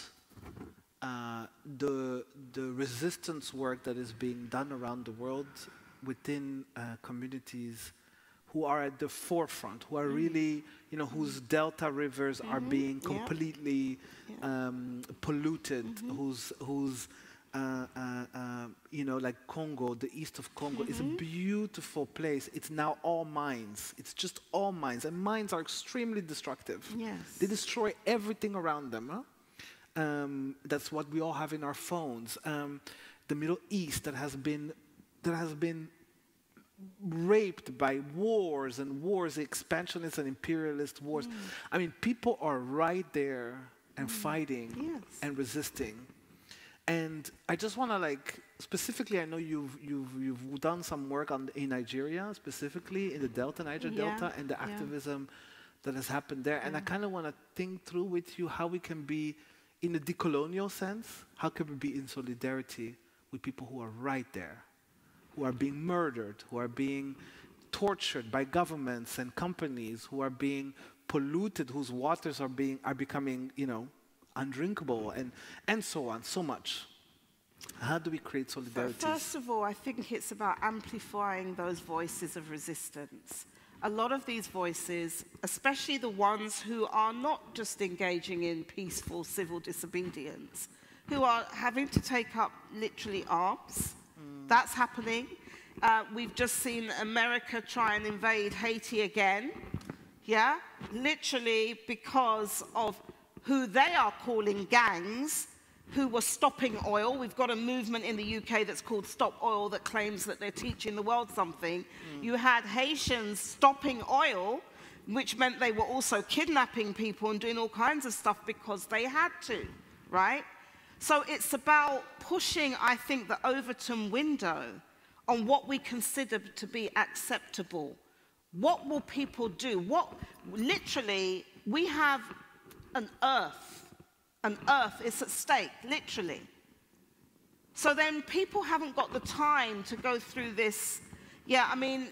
the resistance work that is being done around the world within communities who are at the forefront, who are really, you know, whose delta rivers are being completely polluted, whose you know, like Congo, the east of Congo, is a beautiful place. It's now all mines. It's just all mines. And mines are extremely destructive. Yes. They destroy everything around them. Huh? That's what we all have in our phones. The Middle East that has been raped by wars and wars, expansionist and imperialist wars. I mean, people are right there and fighting and resisting. And I just want to, like, specifically, I know you've done some work in Nigeria, specifically in the Delta, Niger Delta, and the activism that has happened there. And I kind of want to think through with you how we can be, in a decolonial sense, how can we be in solidarity with people who are right there, who are being murdered, who are being tortured by governments and companies, who are being polluted, whose waters are becoming, you know, undrinkable, and so on, so much. How do we create solidarity? First of all, I think it's about amplifying those voices of resistance. A lot of these voices, especially the ones who are not just engaging in peaceful civil disobedience, who are having to take up literally arms. That's happening. We've just seen America try and invade Haiti again. Yeah? Literally because of who they are calling gangs, who were stopping oil. We've got a movement in the UK that's called Stop Oil that claims that they're teaching the world something. You had Haitians stopping oil, which meant they were also kidnapping people and doing all kinds of stuff because they had to, right? So it's about pushing, I think, the Overton window on what we consider to be acceptable. What will people do? Literally, we have an earth is at stake, literally. So then people haven't got the time to go through this. Yeah, I mean,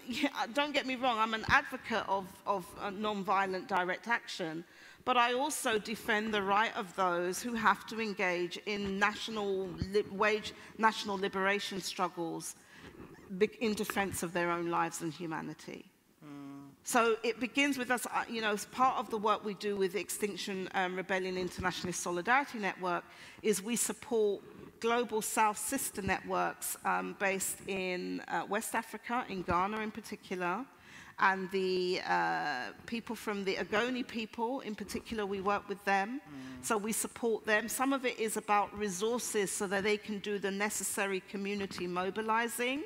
don't get me wrong, I'm an advocate of non-violent direct action, but I also defend the right of those who have to engage in national liberation struggles in defense of their own lives and humanity. So it begins with us, you know, as part of the work we do with Extinction, Rebellion Internationalist Solidarity Network, is we support global South sister networks based in West Africa, in Ghana in particular, and the people from the Ogoni people, in particular, we work with them. So we support them. Some of it is about resources so that they can do the necessary community mobilizing.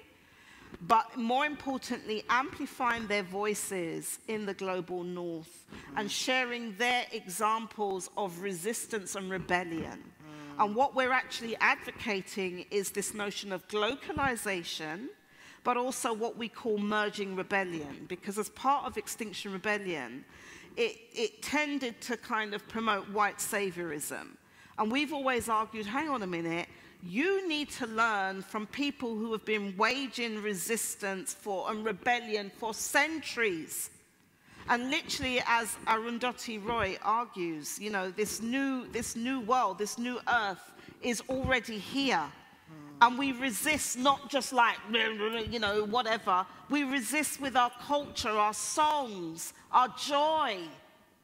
But more importantly, amplifying their voices in the global north and sharing their examples of resistance and rebellion. And what we're actually advocating is this notion of globalization, but also what we call merging rebellion, because as part of Extinction Rebellion, it tended to kind of promote white saviorism. And we've always argued, hang on a minute, you need to learn from people who have been waging resistance and rebellion for centuries. And literally, as Arundhati Roy argues, you know, this new world, this new earth is already here. And we resist not just like, you know, whatever. We resist with our culture, our songs, our joy,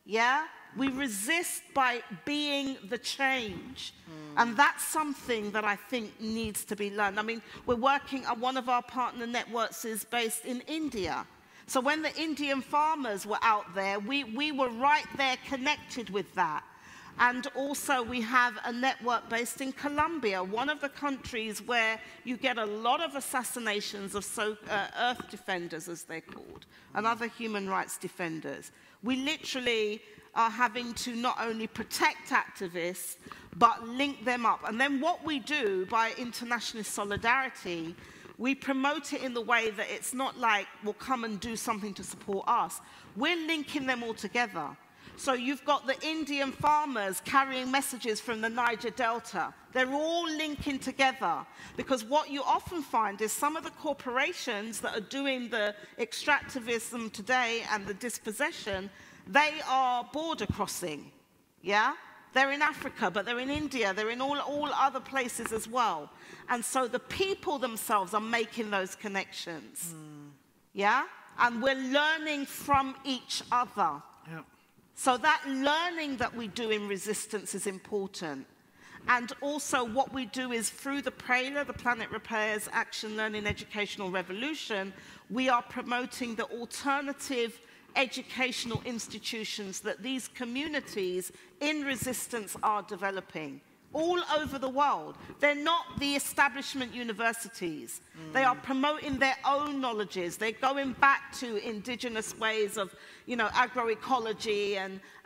yeah? We resist by being the change. And that's something that I think needs to be learned. I mean, we're working, one of our partner networks is based in India. So when the Indian farmers were out there, we were right there connected with that. And also we have a network based in Colombia, one of the countries where you get a lot of assassinations of earth defenders, as they're called, and other human rights defenders. We literally are having to not only protect activists, but link them up. And then what we do by internationalist solidarity, we promote it in the way that it's not like, well, come and do something to support us. We're linking them all together. So you've got the Indian farmers carrying messages from the Niger Delta. They're all linking together, because what you often find is some of the corporations that are doing the extractivism today and the dispossession, they are border crossing, yeah? They're in Africa, but they're in India, they're in all other places as well. And so the people themselves are making those connections, yeah? And we're learning from each other. Yeah. So that learning that we do in resistance is important. And also what we do is through the PRELA, the Planet Repairs Action, Learning, Educational Revolution, we are promoting the alternative educational institutions that these communities in resistance are developing all over the world. They're not the establishment universities. They are promoting their own knowledges. They're going back to indigenous ways of, you know, agroecology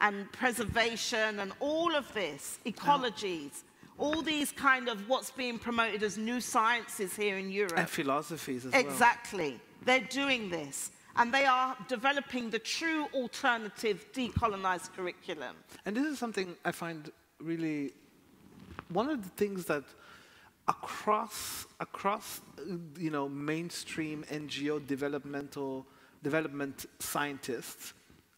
and preservation and all of this, ecologies. All these kind of what's being promoted as new sciences here in Europe. And philosophies as well. Exactly. They're doing this. And they are developing the true alternative decolonized curriculum. And this is something I find really, one of the things that across you know, mainstream NGO development scientists,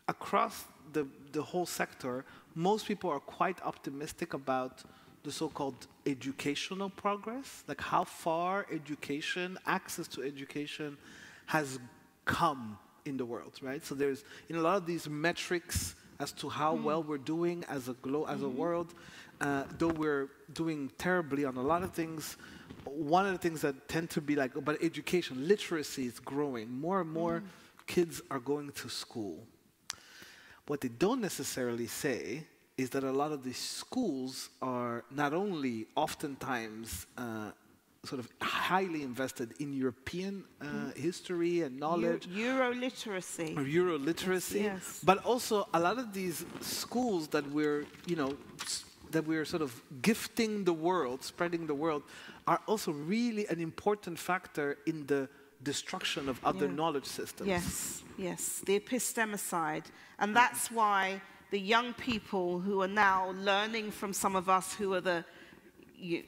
across the whole sector, most people are quite optimistic about the so-called educational progress, like how far education, access to education has come in the world, right? So there's in a lot of these metrics as to how well we're doing as a world, though we're doing terribly on a lot of things. One of the things that tend to be like, but education, literacy is growing. More and more kids are going to school. What they don't necessarily say is that a lot of these schools are not only oftentimes sort of highly invested in European history and knowledge. Euro-literacy. Or Euro-literacy. Yes. But also a lot of these schools that we're, you know, that we're sort of gifting the world, spreading the world, are also really an important factor in the destruction of other knowledge systems. Yes, yes, the epistemicide. And that's why the young people who are now learning from some of us who are the,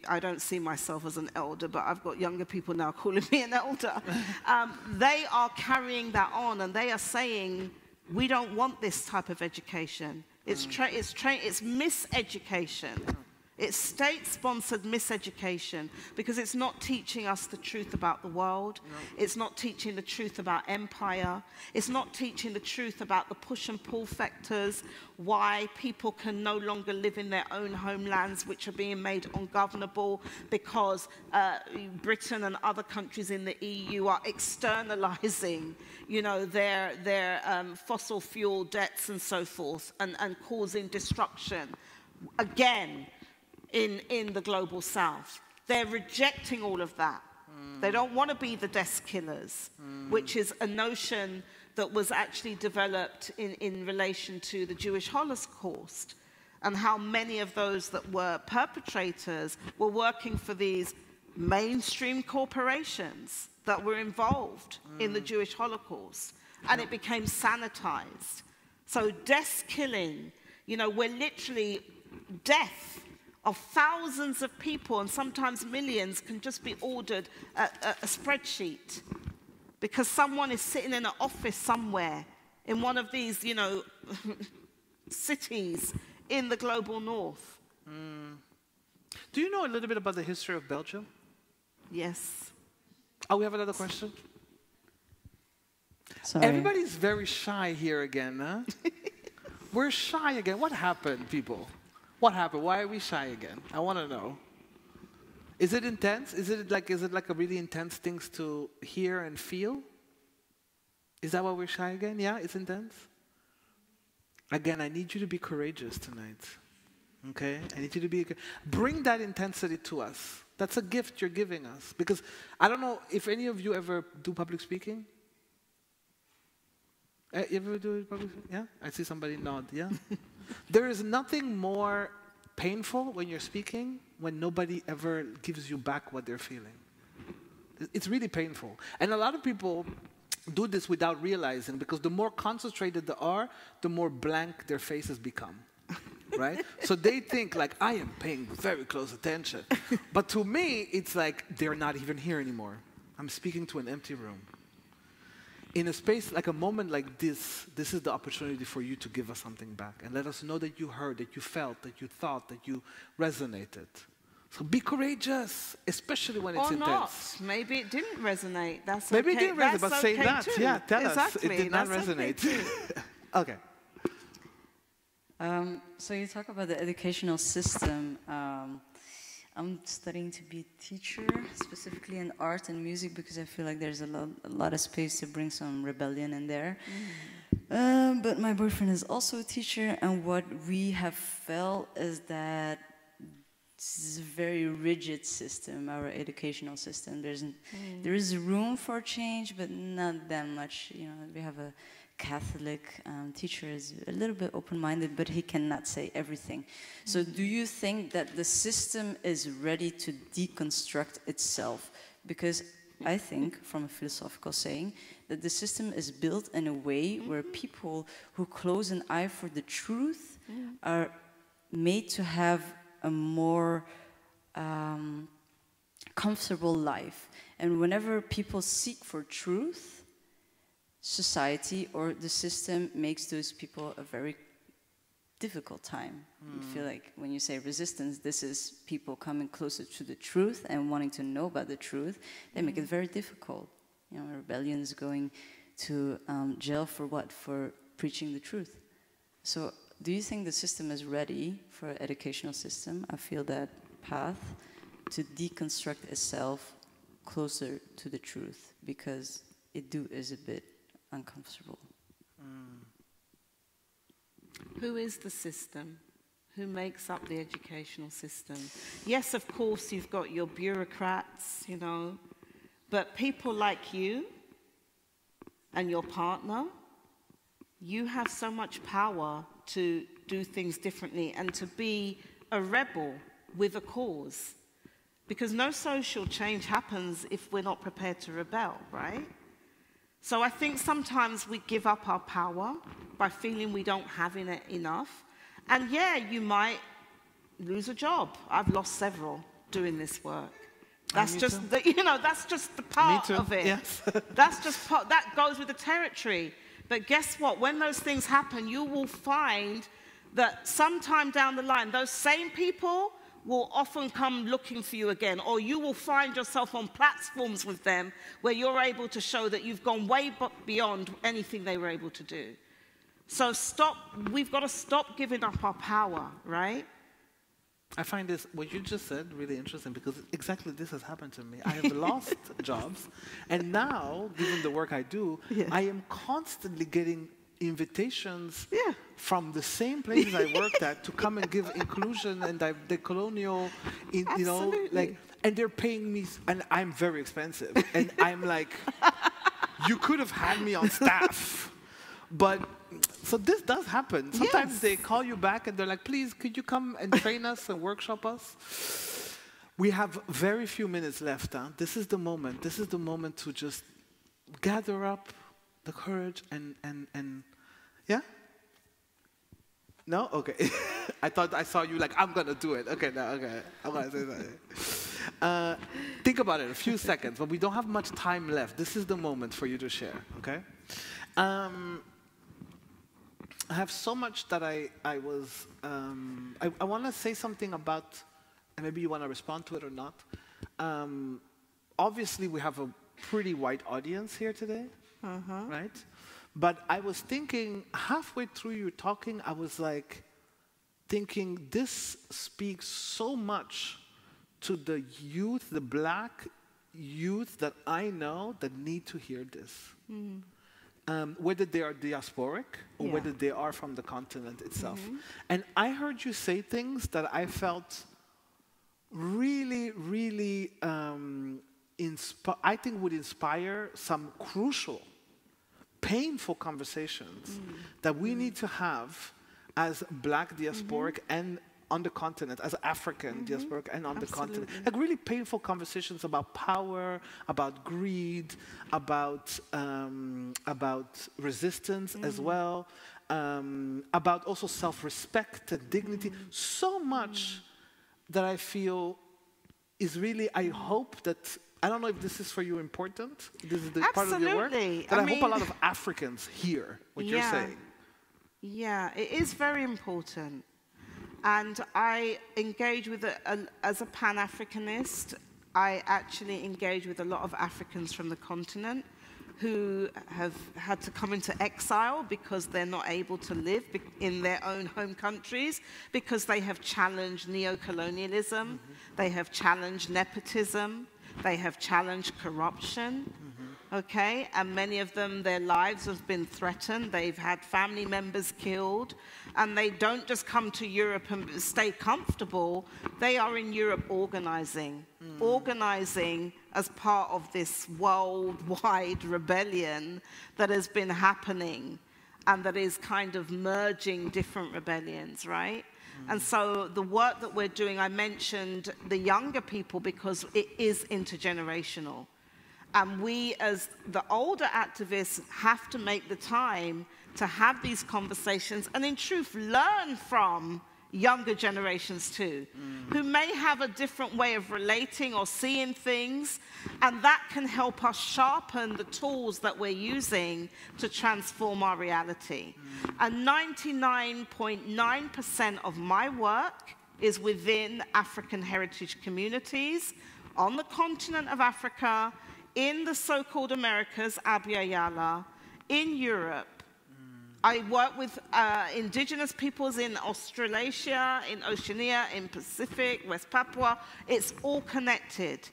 I don't see myself as an elder, but I've got younger people now calling me an elder. They are carrying that on, and they are saying, we don't want this type of education. It's miseducation. It's state-sponsored miseducation because it's not teaching us the truth about the world. No. It's not teaching the truth about empire. It's not teaching the truth about the push and pull factors, why people can no longer live in their own homelands, which are being made ungovernable because Britain and other countries in the EU are externalizing, you know, their fossil fuel debts and so forth, and causing destruction. Again, in the global south. They're rejecting all of that. They don't want to be the desk killers, which is a notion that was actually developed in relation to the Jewish Holocaust and how many of those that were perpetrators were working for these mainstream corporations that were involved in the Jewish Holocaust, and it became sanitized. So desk killing, you know, we're literally death of thousands of people, and sometimes millions, can just be ordered a spreadsheet because someone is sitting in an office somewhere in one of these, you know, cities in the global north. Do you know a little bit about the history of Belgium? Yes. Oh, we have another question? Sorry. Everybody's very shy here again, huh? We're shy again. What happened, people? What happened? Why are we shy again? I want to know. Is it intense? Is it like a really intense things to hear and feel? Is that why we're shy again? Yeah, it's intense? Again, I need you to be courageous tonight. Okay? I need you to bring that intensity to us. That's a gift you're giving us. Because I don't know if any of you ever do public speaking. You ever do public speaking? Yeah? I see somebody nod, yeah? There is nothing more painful when you're speaking when nobody ever gives you back what they're feeling. It's really painful. And a lot of people do this without realizing, because the more concentrated they are, the more blank their faces become. Right? So they think like, I am paying very close attention. But to me, it's like they're not even here anymore. I'm speaking to an empty room. In a space, like a moment like this is the opportunity for you to give us something back and let us know that you heard, that you felt, that you thought, that you resonated. So be courageous, especially when it's intense. Or not. Maybe it didn't resonate. That's Maybe okay. it didn't resonate, but say that. Too. Yeah, tell exactly. us it did not resonate. Okay. So you talk about the educational system. I'm studying to be a teacher, specifically in art and music, because I feel like there's a lot of space to bring some rebellion in there. But my boyfriend is also a teacher, and what we have felt is that this is a very rigid system, our educational system. There is room for change, but not that much. You know, we have a Catholic teacher is a little bit open-minded, but he cannot say everything. So do you think that the system is ready to deconstruct itself? Because I think, from a philosophical saying, that the system is built in a way where people who close an eye for the truth are made to have a more comfortable life. And whenever people seek for truth, society or the system makes those people a very difficult time. I feel like when you say resistance, this is people coming closer to the truth and wanting to know about the truth. They make it very difficult. You know, rebellions going to jail for what? For preaching the truth. So do you think the system is ready for an educational system? I feel that path to deconstruct itself closer to the truth, because it is a bit uncomfortable. Who is the system? Who makes up the educational system? Yes, of course, you've got your bureaucrats, you know, but people like you and your partner, you have so much power to do things differently and to be a rebel with a cause. Because no social change happens if we're not prepared to rebel, right? So I think sometimes we give up our power by feeling we don't have it enough. And yeah, you might lose a job. I've lost several doing this work. That's just the, you know, that's just the part of it. Yes. That's just part, that goes with the territory. But guess what? When those things happen, you will find that sometime down the line, those same people will often come looking for you again, or you will find yourself on platforms with them where you're able to show that you've gone way beyond anything they were able to do. So we've got to stop giving up our power, right? I find this, what you just said, really interesting, because exactly this has happened to me. I have lost jobs, and now, given the work I do, I am constantly getting invitations from the same places I worked at to come and give inclusion and decolonial, you know, like, and they're paying me, and I'm very expensive, and I'm like, you could have had me on staff, but. So this does happen. Sometimes they call you back and they're like, please, could you come and train us and workshop us? We have very few minutes left. Huh? This is the moment. This is the moment to just gather up the courage and yeah? No? Okay. I thought I saw you like, I'm going to do it. Okay, no, okay. I'm going to say something. Think about it, a few seconds, but we don't have much time left. This is the moment for you to share, okay? I have so much that I want to say something about, and maybe you want to respond to it or not. Obviously, we have a pretty wide audience here today, right? But I was thinking, halfway through you talking, I was like, thinking this speaks so much to the youth, the black youth that I know that need to hear this. Whether they are diasporic or whether they are from the continent itself. And I heard you say things that I felt really, really, I think would inspire some crucial, painful conversations that we need to have as black diasporic and on the continent, as African diasporic and on the continent. Like really painful conversations about power, about greed, about resistance as well, about also self-respect and dignity. So much that I feel is really, I hope that, I don't know if this is for you important, this is the part of your work, that I hope a lot of Africans hear what you're saying. Yeah, it is very important. And I engage with, as a Pan-Africanist, I actually engage with a lot of Africans from the continent. who have had to come into exile because they're not able to live in their own home countries, because they have challenged neo-colonialism, they have challenged nepotism, they have challenged corruption, okay? And many of them, their lives have been threatened, they've had family members killed, and they don't just come to Europe and stay comfortable, they are in Europe organizing, organizing as part of this worldwide rebellion that has been happening and that is kind of merging different rebellions, right? And so the work that we're doing, I mentioned the younger people because it is intergenerational. And we, as the older activists, have to make the time to have these conversations and, in truth, learn from younger generations too, who may have a different way of relating or seeing things, and that can help us sharpen the tools that we're using to transform our reality. And 99.9% of my work is within African heritage communities on the continent of Africa, in the so-called Americas, Abya Yala, in Europe. I work with indigenous peoples in Australasia, in Oceania, in Pacific, West Papua. It's all connected,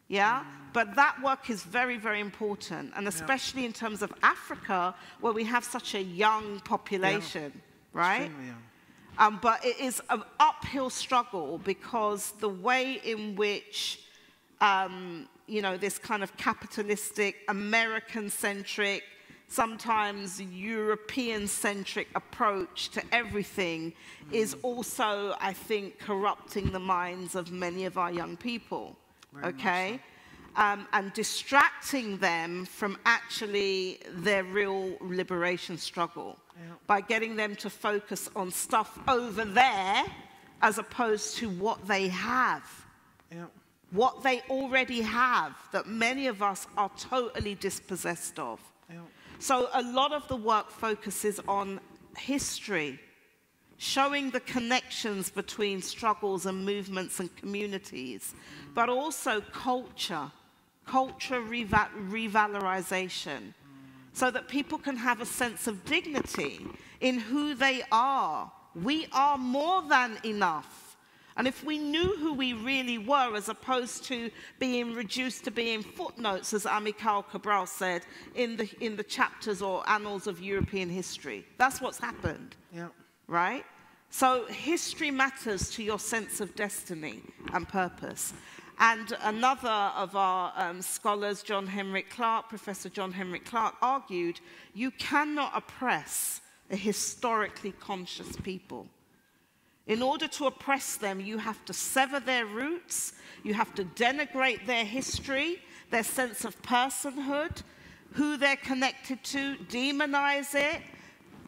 yeah? But that work is very, very important, and especially in terms of Africa, where we have such a young population, right? Extremely young. But it is an uphill struggle because the way in which, you know, this kind of capitalistic, American-centric, sometimes European-centric approach to everything is also, I think, corrupting the minds of many of our young people, okay? And distracting them from actually their real liberation struggle by getting them to focus on stuff over there as opposed to what they have, what they already have that many of us are totally dispossessed of. So a lot of the work focuses on history, showing the connections between struggles and movements and communities, but also culture revalorization, so that people can have a sense of dignity in who they are. We are more than enough. And if we knew who we really were, as opposed to being reduced to being footnotes, as Amilcar Cabral said, in the chapters or annals of European history, that's what's happened, right? So history matters to your sense of destiny and purpose. And another of our scholars, Professor John Henrik Clarke, argued, you cannot oppress a historically conscious people. In order to oppress them, you have to sever their roots, you have to denigrate their history, their sense of personhood, who they're connected to, demonize it,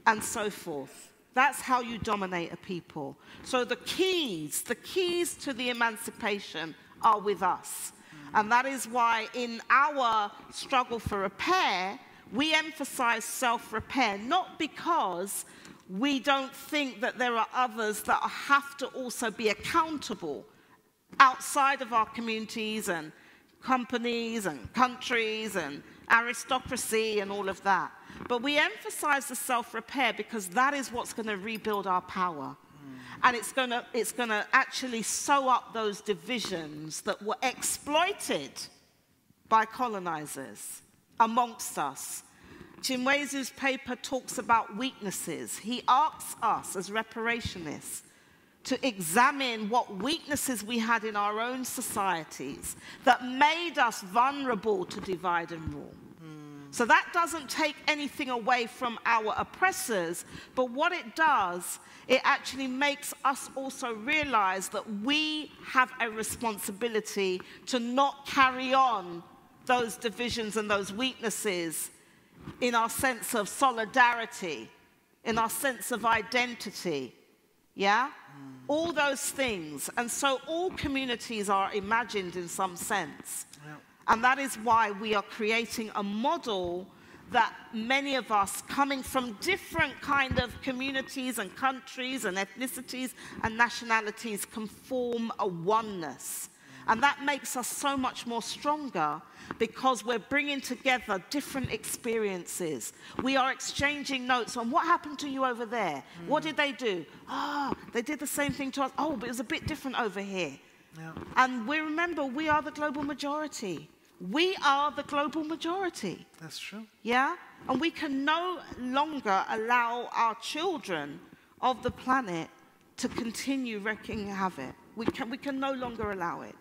and so forth. That's how you dominate a people. So the keys to the emancipation are with us. And that is why in our struggle for repair, we emphasize self-repair, not because we don't think that there are others that have to also be accountable outside of our communities and companies and countries and aristocracy and all of that. But we emphasize the self-repair because that is what's going to rebuild our power. And it's going to actually sew up those divisions that were exploited by colonizers amongst us. Chinwezu's paper talks about weaknesses. He asks us as reparationists to examine what weaknesses we had in our own societies that made us vulnerable to divide and rule. So that doesn't take anything away from our oppressors, but what it does, it actually makes us also realize that we have a responsibility to not carry on those divisions and those weaknesses in our sense of solidarity, in our sense of identity, yeah? All those things. And so all communities are imagined in some sense. And that is why we are creating a model that many of us coming from different kind of communities and countries and ethnicities and nationalities can form a oneness. And that makes us so much more stronger because we're bringing together different experiences. We are exchanging notes on what happened to you over there. What did they do? Ah, they did the same thing to us. Oh, but it was a bit different over here. Yeah. And we remember, we are the global majority. We are the global majority. That's true. Yeah? And we can no longer allow our children of the planet to continue wreaking havoc. We can no longer allow it.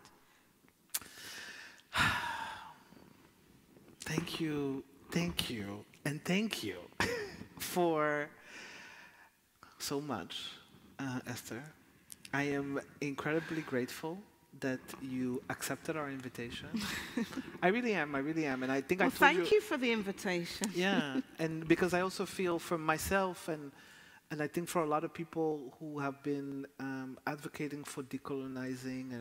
Thank you, and thank you for so much, Esther. I am incredibly grateful that you accepted our invitation. I really am, and I think well, I told thank you for the invitation. Yeah, and because I also feel for myself and I think for a lot of people who have been advocating for decolonizing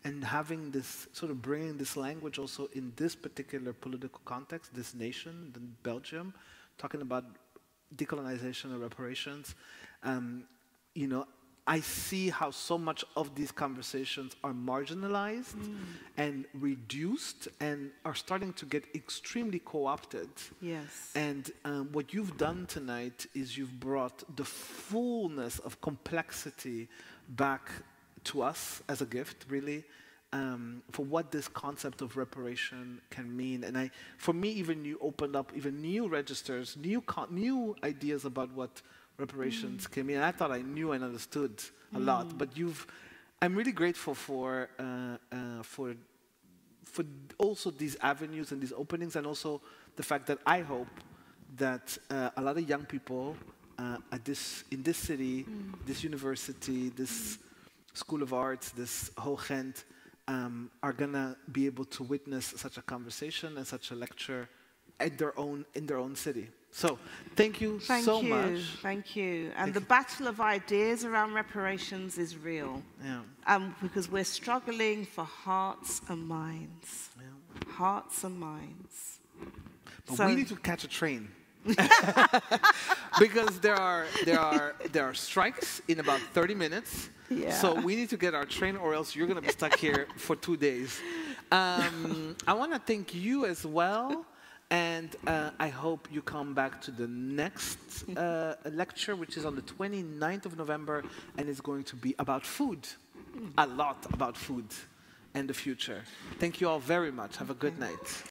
and having this, sort of bringing this language also in this particular political context, this nation, Belgium, talking about decolonization and reparations, you know, I see how so much of these conversations are marginalized and reduced and are starting to get extremely co-opted. Yes. And what you've done tonight is you've brought the fullness of complexity back to us as a gift, really, for what this concept of reparation can mean. And for me, even you opened up even new registers, new ideas about what reparations came in. I thought I knew and understood a lot, but I'm really grateful for also these avenues and these openings, and also the fact that I hope that a lot of young people in this city, this university, this School of Arts, this whole Gent, are gonna be able to witness such a conversation and such a lecture in their own city. So, thank you so much. Thank you. And the battle of ideas around reparations is real. Yeah. Because we're struggling for hearts and minds. Yeah. Hearts and minds. But we need to catch a train. Because there are strikes in about 30 minutes. Yeah. So we need to get our train, or else you're going to be stuck here for 2 days. I want to thank you as well. And I hope you come back to the next lecture, which is on the 29th of November, and it's going to be about food, a lot about food and the future. Thank you all very much. Have a good night.